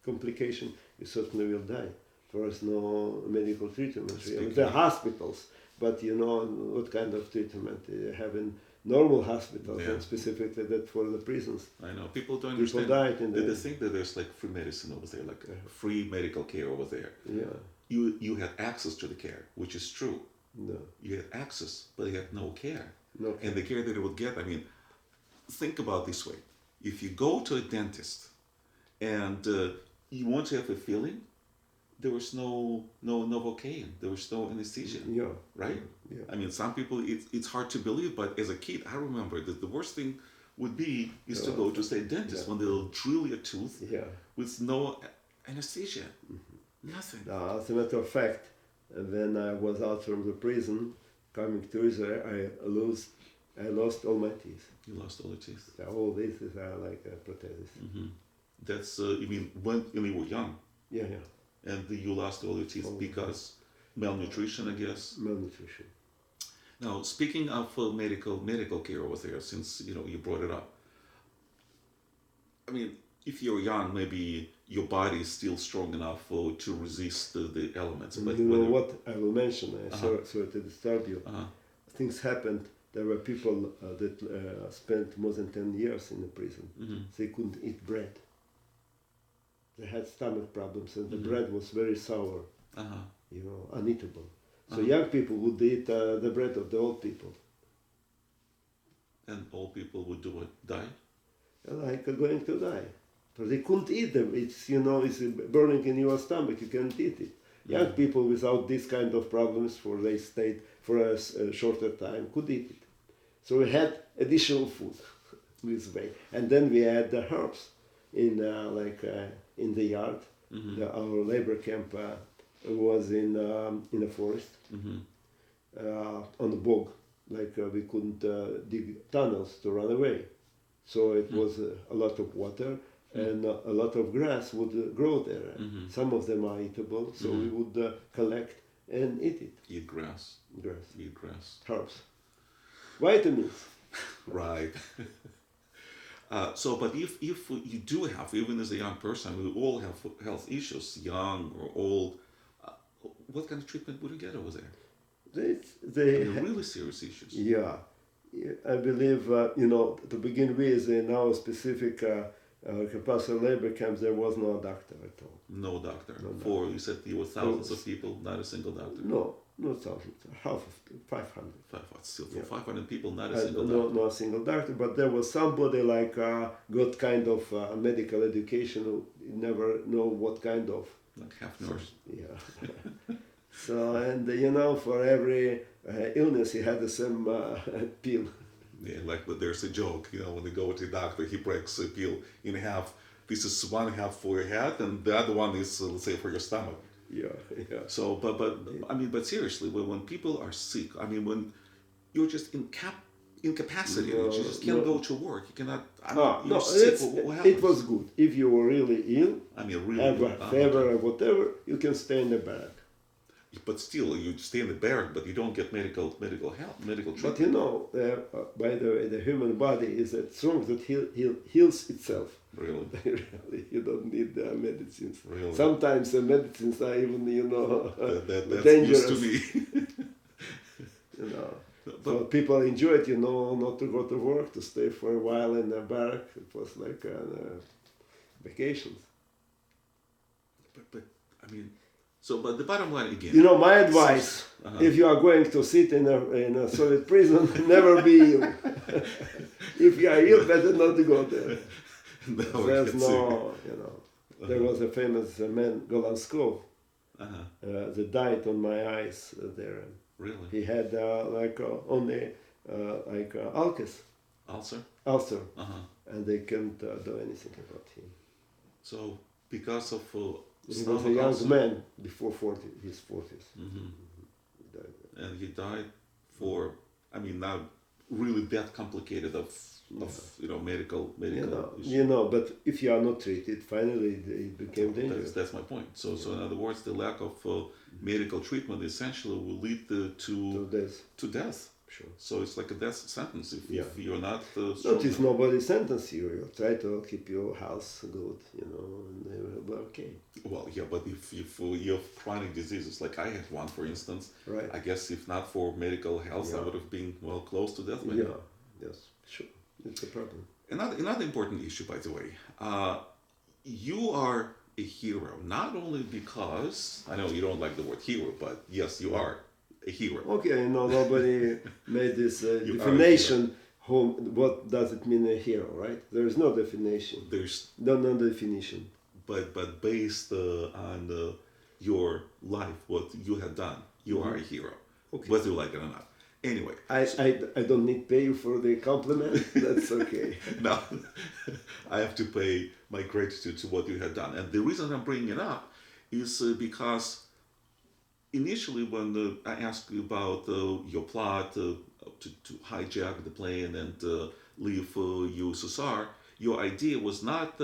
complication, you certainly will die. There is no medical treatment. Really. There are hospitals, but what kind of treatment you have in normal hospitals, and specifically that for the prisons. I know, people don't understand. They think that there's like free medicine over there, like free medical care over there. Yeah. You had access to the care, which is true. No. You had access, but you had no care. No care. And the care that you would get, think about this way. If you go to a dentist and you want to have a feeling, there was no Novocaine, there was no anesthesia, right? Yeah. Some people, it's hard to believe, but as a kid, I remember that the worst thing would be to go to, say, a dentist when they'll drill your tooth with no anesthesia, nothing. As a matter of fact, when I was out from the prison, coming to Israel, I lost all my teeth. You lost all your teeth? All this is like a prosthesis. That's, when you were young? Yeah. And you lost all your teeth because malnutrition, I guess? Malnutrition. Now, speaking of medical care over there, since you brought it up, if you're young, maybe your body is still strong enough to resist the elements. But what I will mention, sorry to disturb you, things happened. There were people that spent more than 10 years in the prison. They couldn't eat bread. They had stomach problems, and the bread was very sour, uneatable. So young people would eat the bread of the old people. And old people would do what? Die? Like going to die. But they couldn't eat them. It's, it's burning in your stomach. You can't eat it. Young people without this kind of problems, they stayed for a shorter time, could eat it. So we had additional food this way. And then we had the herbs in the yard. Our labor camp was in a forest, on the bog. We couldn't dig tunnels to run away. So it was a lot of water, and a lot of grass would grow there. Some of them are eatable, so we would collect and eat it. Eat grass. Eat grass. Herbs. Vitamins. Right. But if you do have, even as a young person, we all have health issues, young or old, what kind of treatment would you get over there? They really serious issues. Yeah. I believe, to begin with, in our specific compulsory labor camps, there was no doctor at all. No doctor. You said there were thousands of people, not a single doctor. No, not thousands. Half of 500. 500 people, not a single doctor. No single doctor, but there was somebody got kind of medical education who never know what kind of. Like half nurse. Yeah. So, and for every illness, he had the same pill. Yeah, but there's a joke, when they go to the doctor, he breaks a pill in half. This is one half for your head, and the other one is, let's say, for your stomach. Yeah. So, but seriously, when people are sick, when you're just incapacitated. You just can't go to work. You cannot. No, sick. What happens? it was good. If you were really ill, I mean, really. have a fever or whatever, you can stay in the barrack. But still, you stay in the barrack, but you don't get medical help, medical treatment. But you know, by the way, the human body is that strong that heals itself. Really? Really, you don't need medicines. Really? Sometimes the medicines are even, that's dangerous. News to me. So people enjoy it, not to go to work, to stay for a while in the barrack. It was like vacations. But I mean, but the bottom line again. My advice: if you are going to sit in a Soviet prison, never be ill. If you are ill, better not to go there. There's no, There was a famous man, Golanskov, that died on my eyes there. Really? He had only ulcer, and they can't do anything about him. So because of he was a young man before his 40s. And he died for, not really that complicated of medical issues. But if you are not treated, finally it became dangerous. That's my point. So in other words, the lack of medical treatment essentially will lead to death. Sure. So it's like a death sentence if you're not Notice nobody sentenced you. You try to keep your house good, and they will be okay. Well, yeah, but if you have chronic diseases, like I had one, for instance, right. I guess if not for medical health, I would have been, close to death. Yeah, yes, sure. It's a problem. Another important issue, by the way, you are a hero, not only because, I know you don't like the word hero, but yes, you are a hero. Okay, nobody made this definition. What does it mean, a hero, right? There is no definition. There's no definition. But based on your life, what you have done, you are a hero, whether you like it or not. Anyway, I don't need pay you for the compliment. That's okay. No, I have to pay my gratitude to what you have done, and the reason I'm bringing it up is because initially when I asked you about your plot to hijack the plane and leave USSR, your idea was not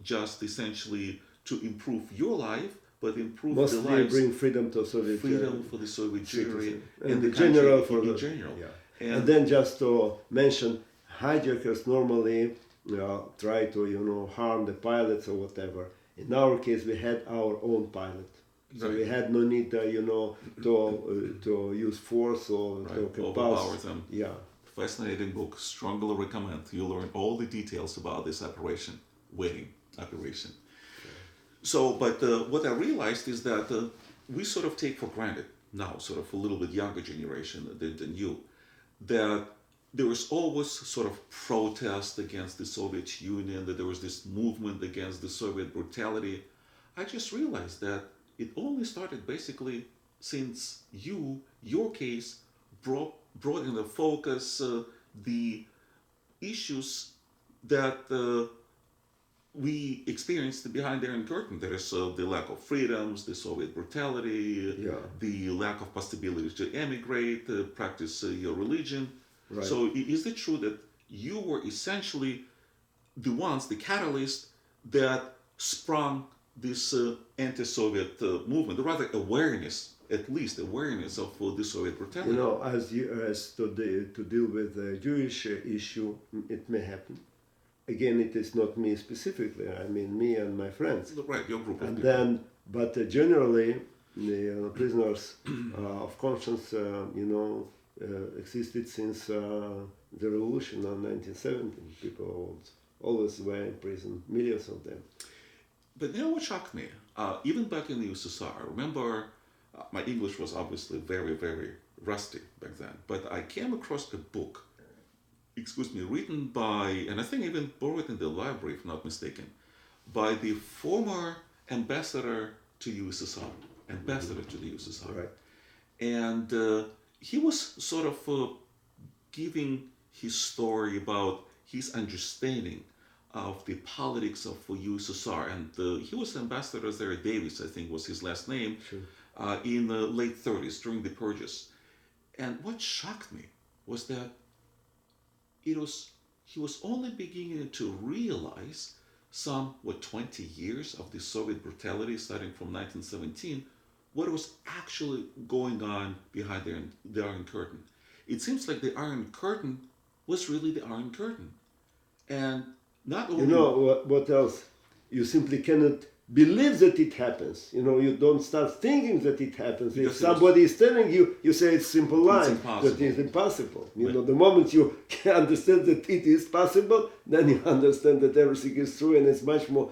just essentially to improve your life, but improve mostly the lives, bring freedom to Soviet for the Soviet Jewry and the general in general. Yeah. And then just to mention, hijackers normally try to harm the pilots or whatever. In our case, we had our own pilot, so we had no need to use force or to overpower them. Yeah. Fascinating book. Strongly recommend. You learn all the details about this operation, waiting operation. So, but what I realized is that we sort of take for granted now, sort of a little bit younger generation than you, that there was always sort of protest against the Soviet Union, that there was this movement against the Soviet brutality. I just realized that it only started basically since your case, brought in the focus the issues that we experienced behind the Iron Curtain. There is the lack of freedoms, the Soviet brutality, the lack of possibilities to emigrate, practice your religion. Right. So is it true that you were essentially the ones, the catalyst that sprung this anti-Soviet movement, or rather awareness, at least awareness of the Soviet brutality? As to deal with the Jewish issue, it may happen. Again, it is not me specifically. I mean, me and my friends. Right, your group of and people. Then, but generally, the prisoners of conscience, existed since the revolution of 1917. People always were in prison, millions of them. But you know what shocked me? Even back in the USSR, I remember my English was obviously very, very rusty back then, but I came across a book, written by, and I think even borrowed in the library, if not mistaken, by the former ambassador to USSR, to the USSR. Right. And he was sort of giving his story about his understanding of the politics of USSR. And he was ambassador there, Davis, I think was his last name, sure. In the late 30s, during the purges. And what shocked me was that he was only beginning to realize 20 years of the Soviet brutality starting from 1917, what was actually going on behind the Iron Curtain. It seems like the Iron Curtain was really the Iron Curtain. And not only... You know what else? You simply cannot believe that it happens. You don't start thinking that it happens. Because if somebody is telling you, you say it's simple lie, that it's impossible. The moment you can understand that it is possible, then you understand that everything is true, and it's much more,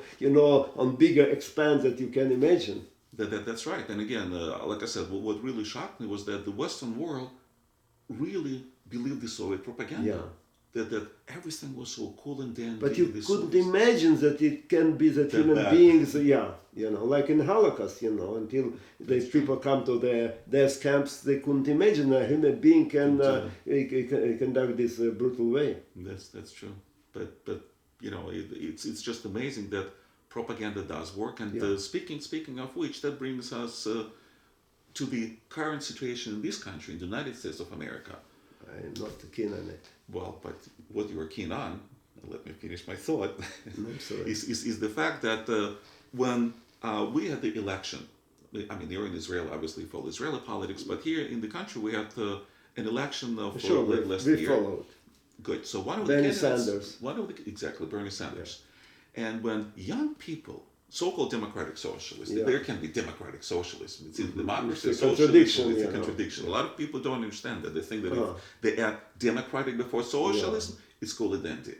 on bigger expanse that you can imagine. That's right. And again, like I said, what really shocked me was that the Western world really believed the Soviet propaganda. Yeah. That everything was so cool and dandy. But you couldn't imagine that it can be that human beings, like in the Holocaust, until these people come to the death camps, they couldn't imagine a human being can conduct this brutal way. That's true. But it's just amazing that propaganda does work. And speaking of which, that brings us to the current situation in this country, in the United States of America. I'm not keen on it. Well, but what you are keen on, let me finish my thought, is the fact that when we had the election, I mean, you're in Israel, obviously, follow Israeli politics, but here in the country we had an election of last year. We followed. Good. So one of Bernie the candidates, Sanders. Exactly, Bernie Sanders. Yeah. And when young people, so-called democratic socialists, there can be democratic socialism. It's in democracy, socialism. It's a contradiction. A lot of people don't understand that. They think that if they add democratic before socialism, it's called identity.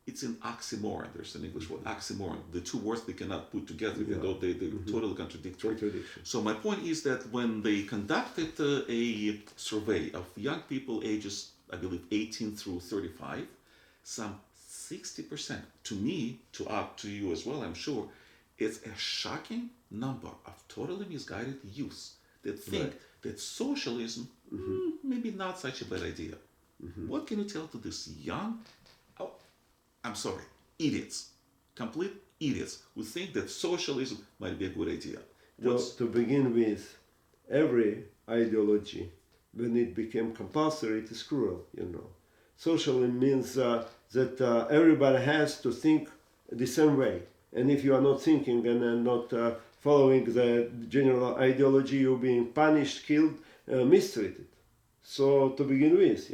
It's an oxymoron. There's an English word, oxymoron. The two words they cannot put together, even though they're totally contradictory. So my point is that when they conducted a survey of young people ages, I believe, 18 through 35, some 60%, to me, to you as well, I'm sure, it's a shocking number of totally misguided youth that think that socialism maybe not such a bad idea. What can you tell to this young, idiots, complete idiots who think that socialism might be a good idea? Well, to begin with, every ideology, when it became compulsory, it is cruel, Socialism means that everybody has to think the same way. And if you are not thinking and not following the general ideology, you're being punished, killed, mistreated. So to begin with,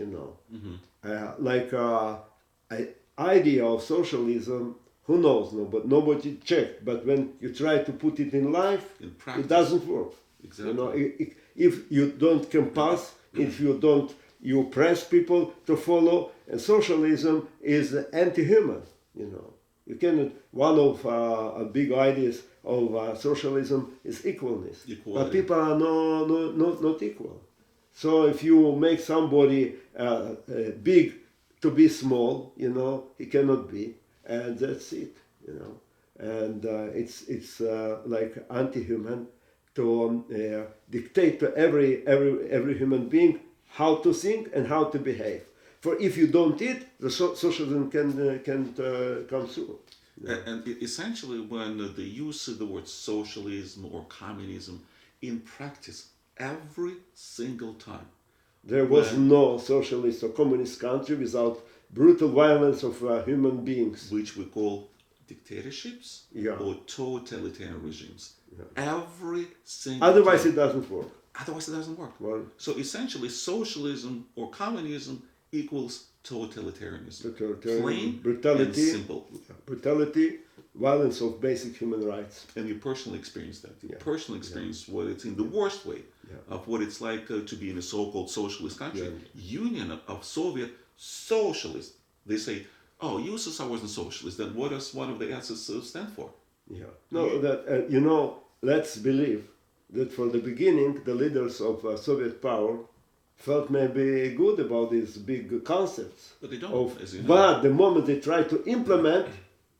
idea of socialism, who knows? No, but nobody checked. But when you try to put it in life, it doesn't work. Exactly. If you don't compass, if you don't, you press people to follow, and socialism is anti-human. You cannot. One of big ideas of socialism is equalness. Equality. But people are not equal. So if you make somebody big to be small, he cannot be, and that's it. And it's like anti-human to dictate to every human being how to think and how to behave. For if you don't eat, the socialism can't come through. And essentially, when they use the word socialism or communism in practice, every single time, there was no socialist or communist country without brutal violence of human beings, which we call dictatorships or totalitarian regimes. Every single Otherwise, time. it doesn't work. Otherwise, it doesn't work. Well, so essentially, socialism or communism equals totalitarianism. Plain brutality, and simple. Brutality, violence of basic human rights. And you personally experienced that. You personally experienced what it's in the worst way of what it's like to be in a so-called socialist country. Union of Soviet socialists. They say, oh, USSR wasn't socialist. Then what does one of the S's stand for? Let's believe that from the beginning, the leaders of Soviet power felt maybe good about these big concepts. But they don't, But the moment they try to implement,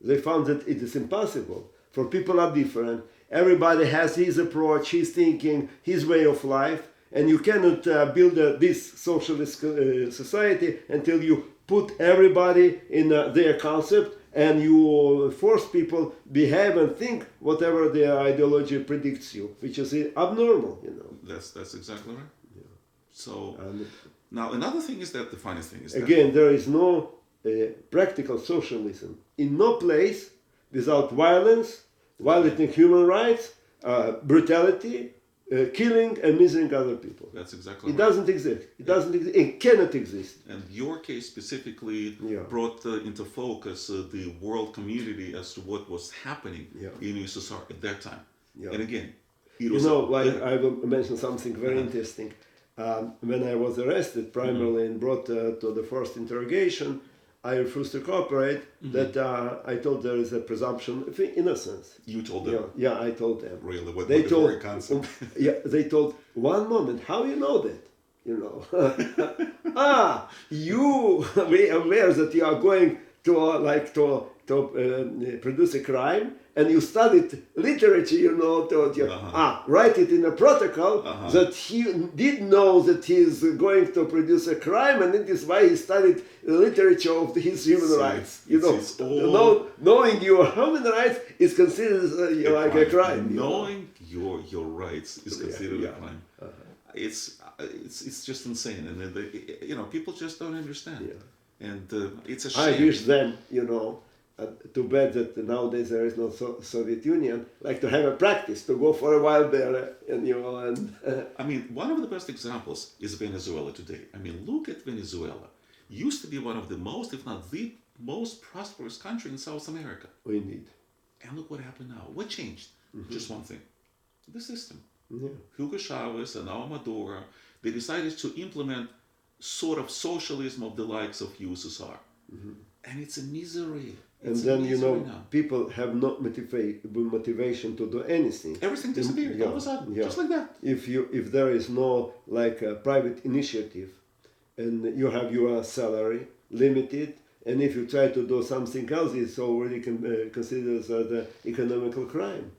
they found that it is impossible. For people are different. Everybody has his approach, his thinking, his way of life. And you cannot build this socialist society until you put everybody in their concept and you force people behave and think whatever their ideology predicts you, which is abnormal, That's exactly right. So Now, another thing is that the funniest thing is that Again, there is no practical socialism in no place without violence, violating human rights, brutality, killing and misery other people. that's exactly It right. doesn't exist. It doesn't exist. It cannot exist. And your case specifically Yeah. brought into focus the world community as to what was happening Yeah. in USSR at that time. Yeah. And again, it You was know, like I will mention something very Uh-huh. interesting. When I was arrested, primarily and brought to the first interrogation, I refused to cooperate. That I told there is a presumption of innocence. you told them Yeah, I told them. really what They the told, very concept. they told, one moment, how you know that? You know, you were aware that you are going to produce a crime, and you studied literature, you know, write it in a protocol that he did know that he is going to produce a crime, and it is why he studied the literature of his human rights. You know, knowing your human rights is considered like a crime. Knowing your rights is considered yeah. a crime. It's just insane, and people just don't understand. Yeah. And it's a shame. I wish them, too bad that nowadays there is no Soviet Union, like to have a practice, to go for a while there, I mean, one of the best examples is Venezuela today. I mean, look at Venezuela. Used to be one of the most, if not the most prosperous country in South America. we need. And look what happened now. What changed? Just one thing. The system. Yeah. Hugo Chavez and now Maduro, they decided to implement sort of socialism of the likes of USSR. And it's a misery. And then, people have no motivation to do anything. Everything disappeared all of a sudden, just like that. If there is no private initiative, and you have your salary limited, and if you try to do something else, it's already considered as an economical crime.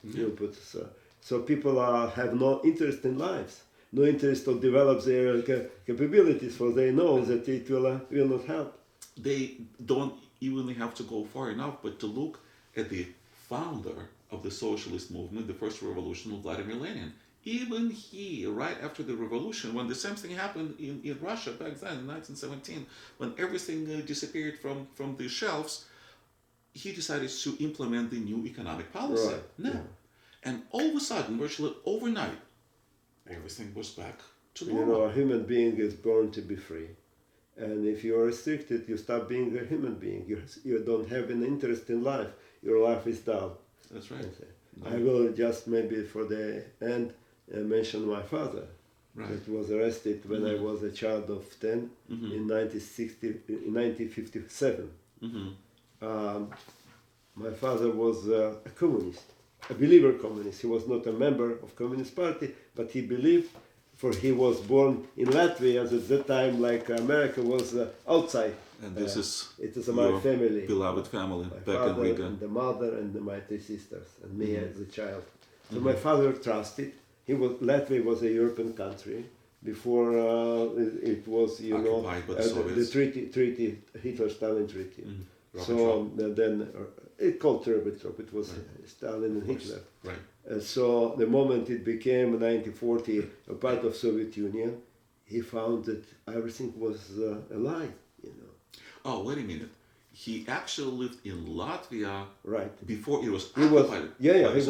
So people have no interest in lives, no interest to develop their capabilities, for they know that it will not help. They don't even have to go far enough, but to look at the founder of the socialist movement, the first revolution, Vladimir Lenin. Even he, right after the revolution, when the same thing happened in Russia back then in 1917, when everything disappeared from the shelves, he decided to implement the new economic policy. Right. Now, and all of a sudden, virtually overnight, everything was back to normal. A human being is born to be free. And if you are restricted, you stop being a human being. You don't have an interest in life. Your life is dull. That's right. I will just maybe for the end mention my father. Right. That was arrested when I was a child of 10 in 1957. My father was a communist, a believer communist. He was not a member of Communist Party, but he believed, for he was born in Latvia at that time, like America was outside. And this is it is my family, beloved family, my back father, in Riga. and the mother, and my 3 sisters, and me as a child. So my father trusted. Latvia was a European country before it was, Occupied by the Soviets. the treaty, Hitler-Stalin treaty. So then it called Ribbentrop. It was Stalin and Hitler. Right. So the moment it became 1940 a part of Soviet Union, he found that everything was a lie. Oh, wait a minute. He actually lived in Latvia Right. before it was He occupied.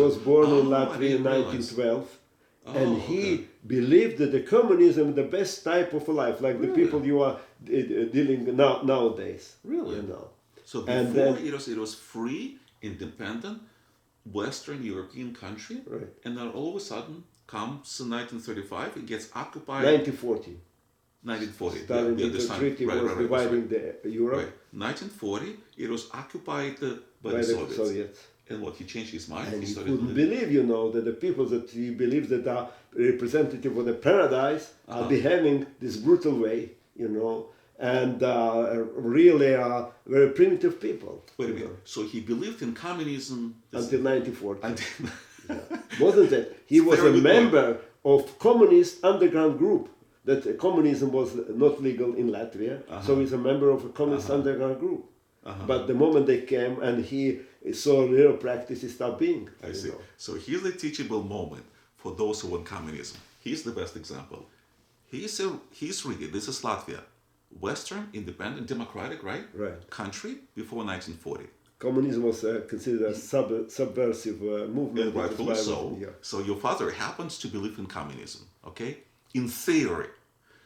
was born in Latvia in 1912. And he believed that the communism is the best type of life, like the people you are dealing nowadays. Really? So before it was free, independent, Western European country, Right. And then all of a sudden comes 1935, it gets occupied. 1940. 1940. Stalin treaty was dividing the Europe. Right. 1940, it was occupied by the Soviets. And what, he changed his mind? And he couldn't believe, that the people that he believes that are representative of the paradise are behaving this brutal way, and really are very primitive people. Wait a minute. So he believed in communism until 1940. Wasn't it? He was a member of communist underground group. That communism was not legal in Latvia, so he's a member of a communist underground group. But the moment they came and he saw real practice, he stopped being. I see. So here's the teachable moment for those who want communism. Here's the best example. He's really, this is Latvia, Western, independent, democratic, right? Right. Country before 1940. Communism was considered a subversive movement. And rightfully so. Yeah. So your father happens to believe in communism, okay? In theory.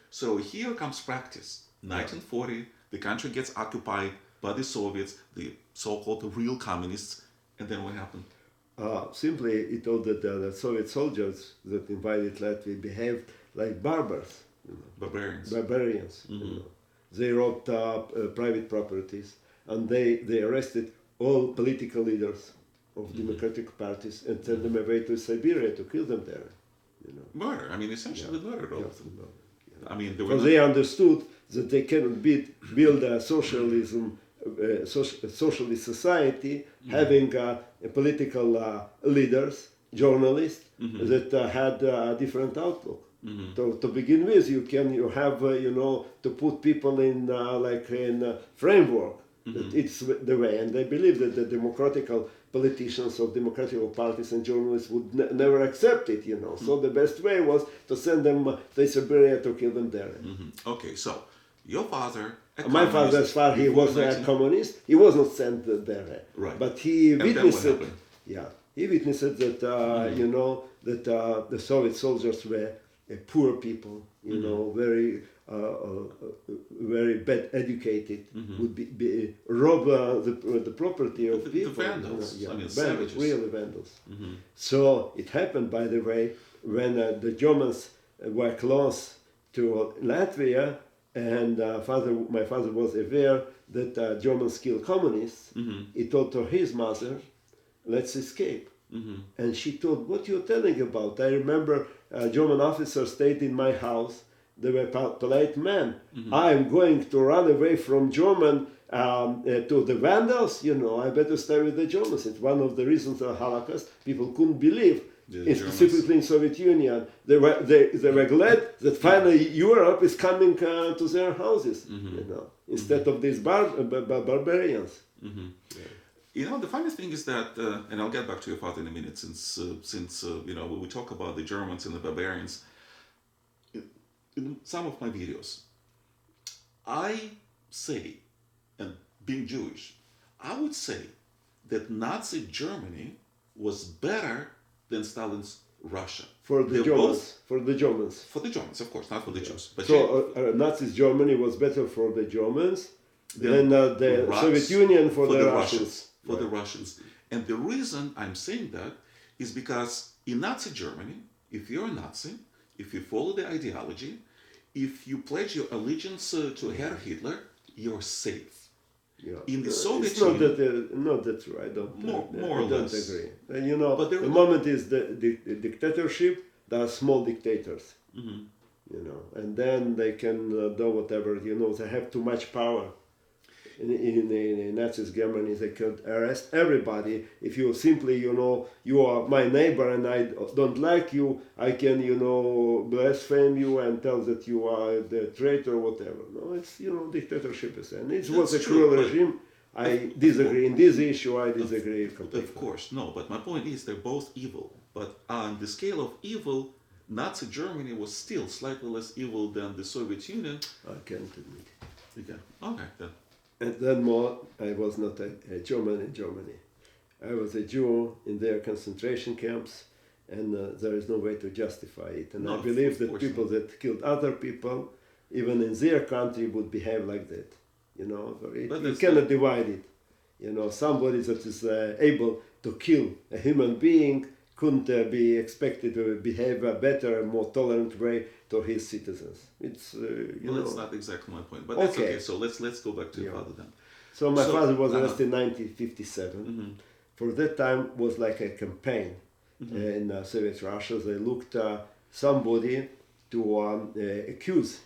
So here comes practice. 1940, the country gets occupied by the Soviets, the so-called real communists, and then what happened? Simply, it told that the Soviet soldiers that invaded Latvia behaved like barbars, Barbarians. barbarians. They robbed private properties, and they arrested all political leaders of democratic parties and sent them away to Siberia to kill them there. Murder. I mean, essentially murdered all of them. I mean, because they understood that they cannot build a socialism, socialist society, having political leaders, journalists that had a different outlook. To begin with, you have to put people in in framework. That it's the way, and they believe that the democratical politicians of democratic parties and journalists would never accept it. So the best way was to send them to Siberia to kill them there. Okay, so your father. My father, as far he was a communist, he was not sent there. Right. But he witnessed. He witnessed that that the Soviet soldiers were poor people. Very. Very bad educated, would be rob the property of people. The vandals, I mean, vandals, savages. Really vandals. So it happened, by the way, when the Germans were close to Latvia, and my father was aware that Germans kill communists. He told to his mother, "Let's escape." And she told, "What you're telling about? I remember a German officer stayed in my house. They were polite men. I'm going to run away from German to the Vandals. I better stay with the Germans." It's one of the reasons of the Holocaust. People couldn't believe, specifically in Soviet Union. They were glad that finally Europe is coming to their houses. Instead of these barbarians. The funny thing is that, and I'll get back to your father in a minute, since we talk about the Germans and the barbarians. In some of my videos, I say, and being Jewish, I would say that Nazi Germany was better than Stalin's Russia. For the Germans. For the Germans, of course, not for the Jews. But so Nazi Germany was better for the Germans than the Soviet Union for the Russians. For the Russians. And the reason I'm saying that is because in Nazi Germany, if you're a Nazi, if you follow the ideology, if you pledge your allegiance to Herr Hitler, you're safe. In the Soviet Union, not that true. I don't. More or less. Agree. But the moment is the dictatorship. There are small dictators. And then they can do whatever. They have too much power. In Nazi Germany, they could arrest everybody. If you simply, you are my neighbor and I don't like you, I can, blaspheme you and tell that you are the traitor or whatever. No, it's, dictatorship is, and it was a cruel regime. I disagree. In this issue, I disagree completely. Of course, no, but my point is they're both evil. But on the scale of evil, Nazi Germany was still slightly less evil than the Soviet Union. I can't admit. Okay, then. And then more, I was not a German in Germany. I was a Jew in their concentration camps, and there is no way to justify it. And I believe that people that killed other people, even in their country, would behave like that. You cannot divide it. Somebody that is able to kill a human being couldn't be expected to behave a better and more tolerant way to his citizens. It's that's not exactly my point, but that's okay. So let's go back to your father then. So my father was arrested in 1957. For that time was like a campaign in Soviet Russia. They looked somebody to accuse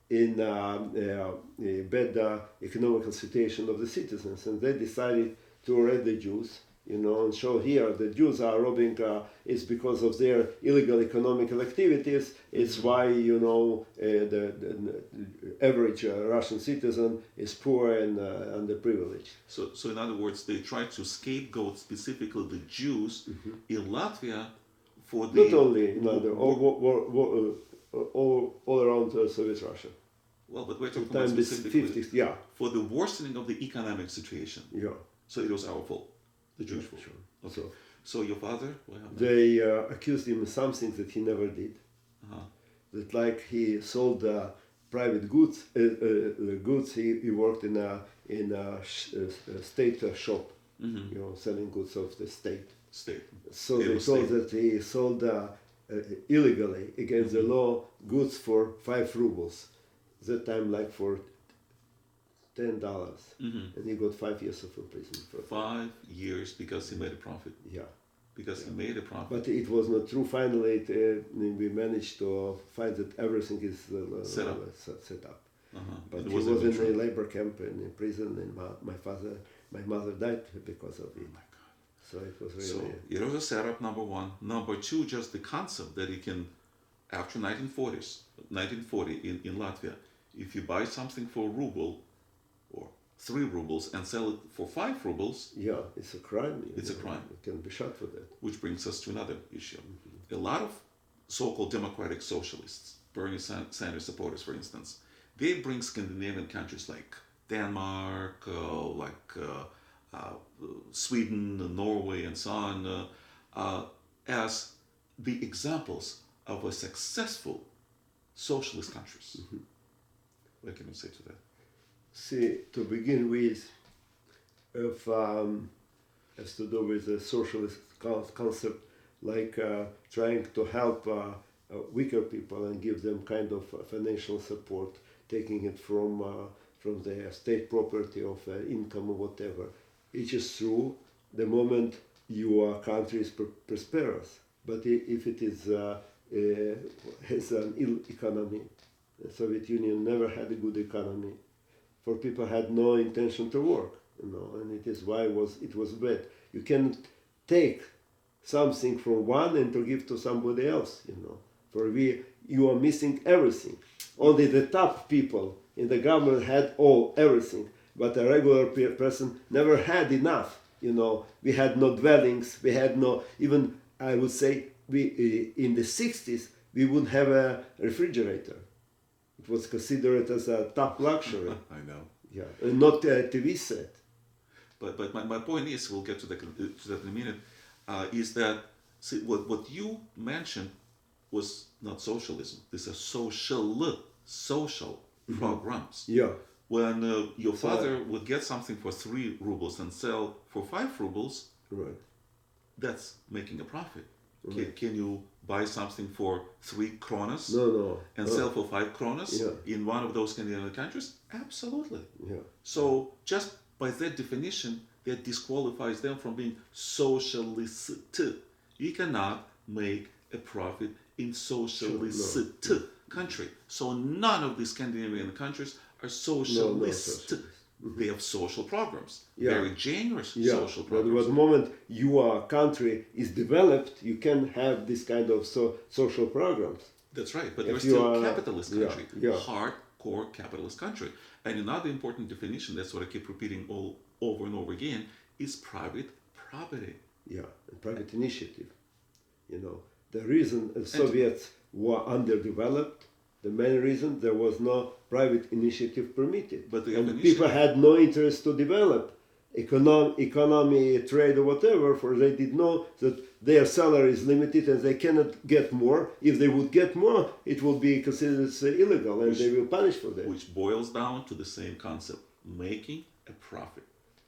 in a bad economical situation of the citizens, and they decided to arrest the Jews. And show here the Jews are robbing. It's because of their illegal economical activities. It's why the average Russian citizen is poor and underprivileged. So in other words, they tried to scapegoat specifically the Jews in Latvia for the not only in other all around Soviet Russia. Well, but we're talking Time about this specifically 50s, yeah. for the worsening of the economic situation. Yeah. So it was our fault, the Jewish fault. Sure. Okay. So your father, what happened? They accused him of something that he never did. Uh-huh. That like he sold private goods, goods. He worked in a state shop, selling goods of the state. State. So they told that he sold illegally against the law goods for 5 rubles. That time like for $10, and he got 5 years of imprisonment for 5 years because he made a profit. Yeah. Because he made a profit. But it was not true. Finally, we managed to find that everything is set up. But he was in a labor camp and in prison, and my mother died because of it. Oh my God. So it was really... So it was a setup, number one. Number two, just the concept that it can, after 1940 in Latvia, if you buy something for a ruble or 3 rubles and sell it for 5 rubles... Yeah, it's a crime. It's a crime. You can be shot for that. Which brings us to another issue. A lot of so-called democratic socialists, Bernie Sanders supporters, for instance, they bring Scandinavian countries like Denmark, Sweden, Norway, and so on, as the examples of a successful socialist countries. What can you say to that? See, to begin with, if has to do with the socialist concept, like trying to help weaker people and give them kind of financial support, taking it from their state property of income or whatever. It is true the moment your country is prosperous, but if it is has an ill economy, the Soviet Union never had a good economy, for people had no intention to work, and it is why it was bad. You can take something from one and to give to somebody else, For you are missing everything. Only the top people in the government had everything, but a regular person never had enough. We had no dwellings, we had no, even I would say, we in the 60s we wouldn't have a refrigerator. It was considered as a top luxury. I know. Yeah, and not a TV set. But my point is, we'll get to that in a minute, is that what you mentioned was not socialism. These are social programs. Yeah. When your father would get something for 3 rubles and sell for 5 rubles, right, that's making a profit. Right. Can you buy something for 3 kronas and sell for 5 kronas in one of those Scandinavian countries? Absolutely. Yeah. So just by that definition, that disqualifies them from being socialist. You cannot make a profit in socialist country. So none of these Scandinavian countries are socialist. They have social programs, very generous social programs. But the moment your country is developed, you can have this kind of social programs. That's right, but they're still a capitalist country, hardcore capitalist country. And another important definition, that's what I keep repeating all over and over again, is private property. Yeah, and private initiative. The reason the Soviets were underdeveloped, the main reason there was no private initiative permitted. But people had no interest to develop economy, trade, or whatever, for they did know that their salary is limited and they cannot get more. If they would get more, it would be considered illegal and they will punish for that. Which boils down to the same concept, making a profit.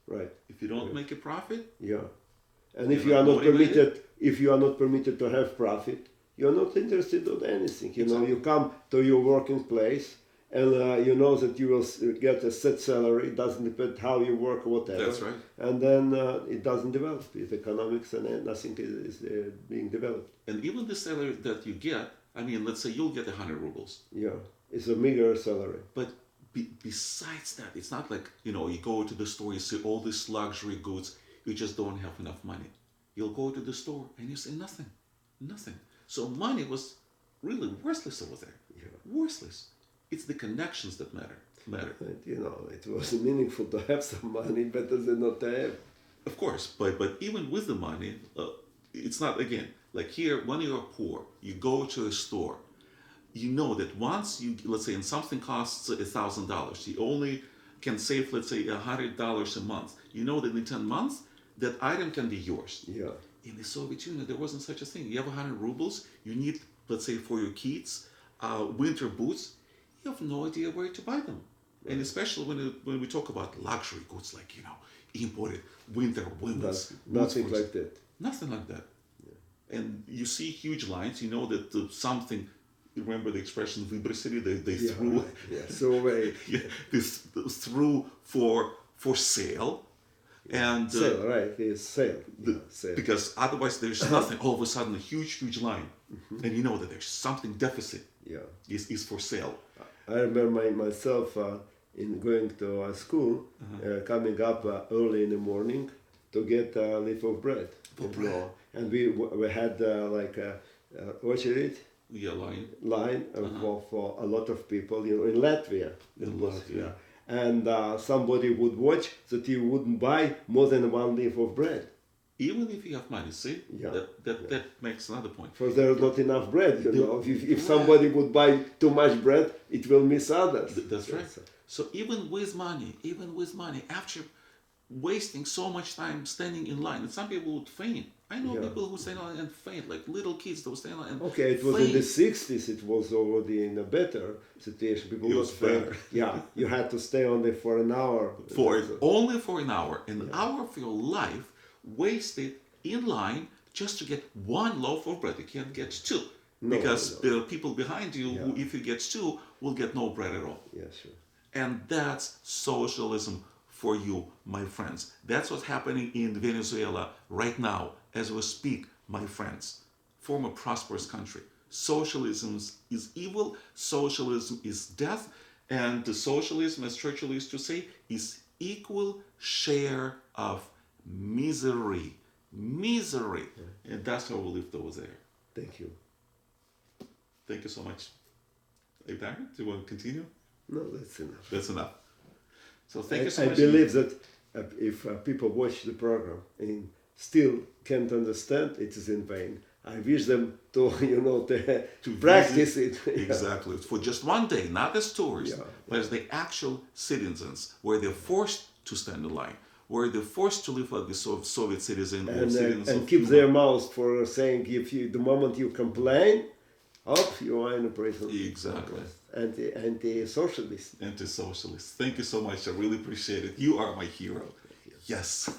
Right. If you don't make a profit, and if you are not permitted to have profit, you are not interested in anything. You come to your working place, and you know that you will get a set salary. It doesn't depend how you work or whatever. That's right. And then it doesn't develop. It's economics, and nothing is being developed. And even the salary that you get, let's say you'll get 100 rubles. Yeah, it's a meager salary. But besides that, it's not like, you go to the store, you see all these luxury goods, you just don't have enough money. You'll go to the store and you see nothing. So money was really worthless over there. Yeah. Worthless. It's the connections that matter. It was meaningful to have some money, better than not to have. Of course, but even with the money, it's not, again, like here, when you're poor, you go to a store, you know that once you, let's say, and something costs $1,000, you only can save, let's say, $100 a month. You know that in 10 months, that item can be yours. Yeah. In the Soviet Union, there wasn't such a thing. You have 100 rubles, you need, let's say, for your kids, winter boots. You have no idea where to buy them. Right. And especially when we talk about luxury goods, like, imported winter women's. Nothing like that. Nothing like that. Yeah. And you see huge lines, you know that something, you remember the expression vibrisity, they threw. Yeah, so away. Yeah, this threw for sale. And sale, right? It's sale. Sale. Because otherwise there's nothing. All of a sudden, a huge line, and you know that there's something deficit. Yeah, is for sale. I remember myself in going to school, coming up early in the morning to get a leaf of bread. And we had like a очередь. Yeah, line for a lot of people. In Latvia. Yeah. And somebody would watch that you wouldn't buy more than one leaf of bread. Even if you have money, see? Yeah. That makes another point. Because there's not enough bread, you know. If somebody would buy too much bread, it will miss others. That's right. So even with money, after wasting so much time standing in line, and some people would faint. I know people who stand in line and faint, like little kids that would stand in line and okay, it was faint. In the 60s, it was already in a better situation. People it was better. Yeah, you had to stay only for an hour. Only for an hour. An hour of your life wasted in line just to get one loaf of bread. You can't get two. Because there are people behind you who, if you get two, will get no bread at all. Yeah, sure. And that's socialism for you, my friends. That's what's happening in Venezuela right now, as we speak, my friends. Former prosperous country. Socialism is evil, socialism is death, and the socialism, as Churchill used to say, is equal share of misery. Misery. Yeah. And that's how we lived over there. Thank you. Thank you so much. Are you tired? Do you want to continue? No, that's enough. That's enough. So thank you so much. I believe that if people watch the program and still can't understand, it is in vain. I wish them to, to practice it. Exactly. For just one day, not as tourists, but as the actual citizens, where they're forced to stand in line, where they're forced to live like the Soviet citizen or citizens and keep their mouths for saying the moment you complain, you are in a prison. Exactly. Anti-socialist. Anti-socialist. Thank you so much. I really appreciate it. You are my hero. Yes.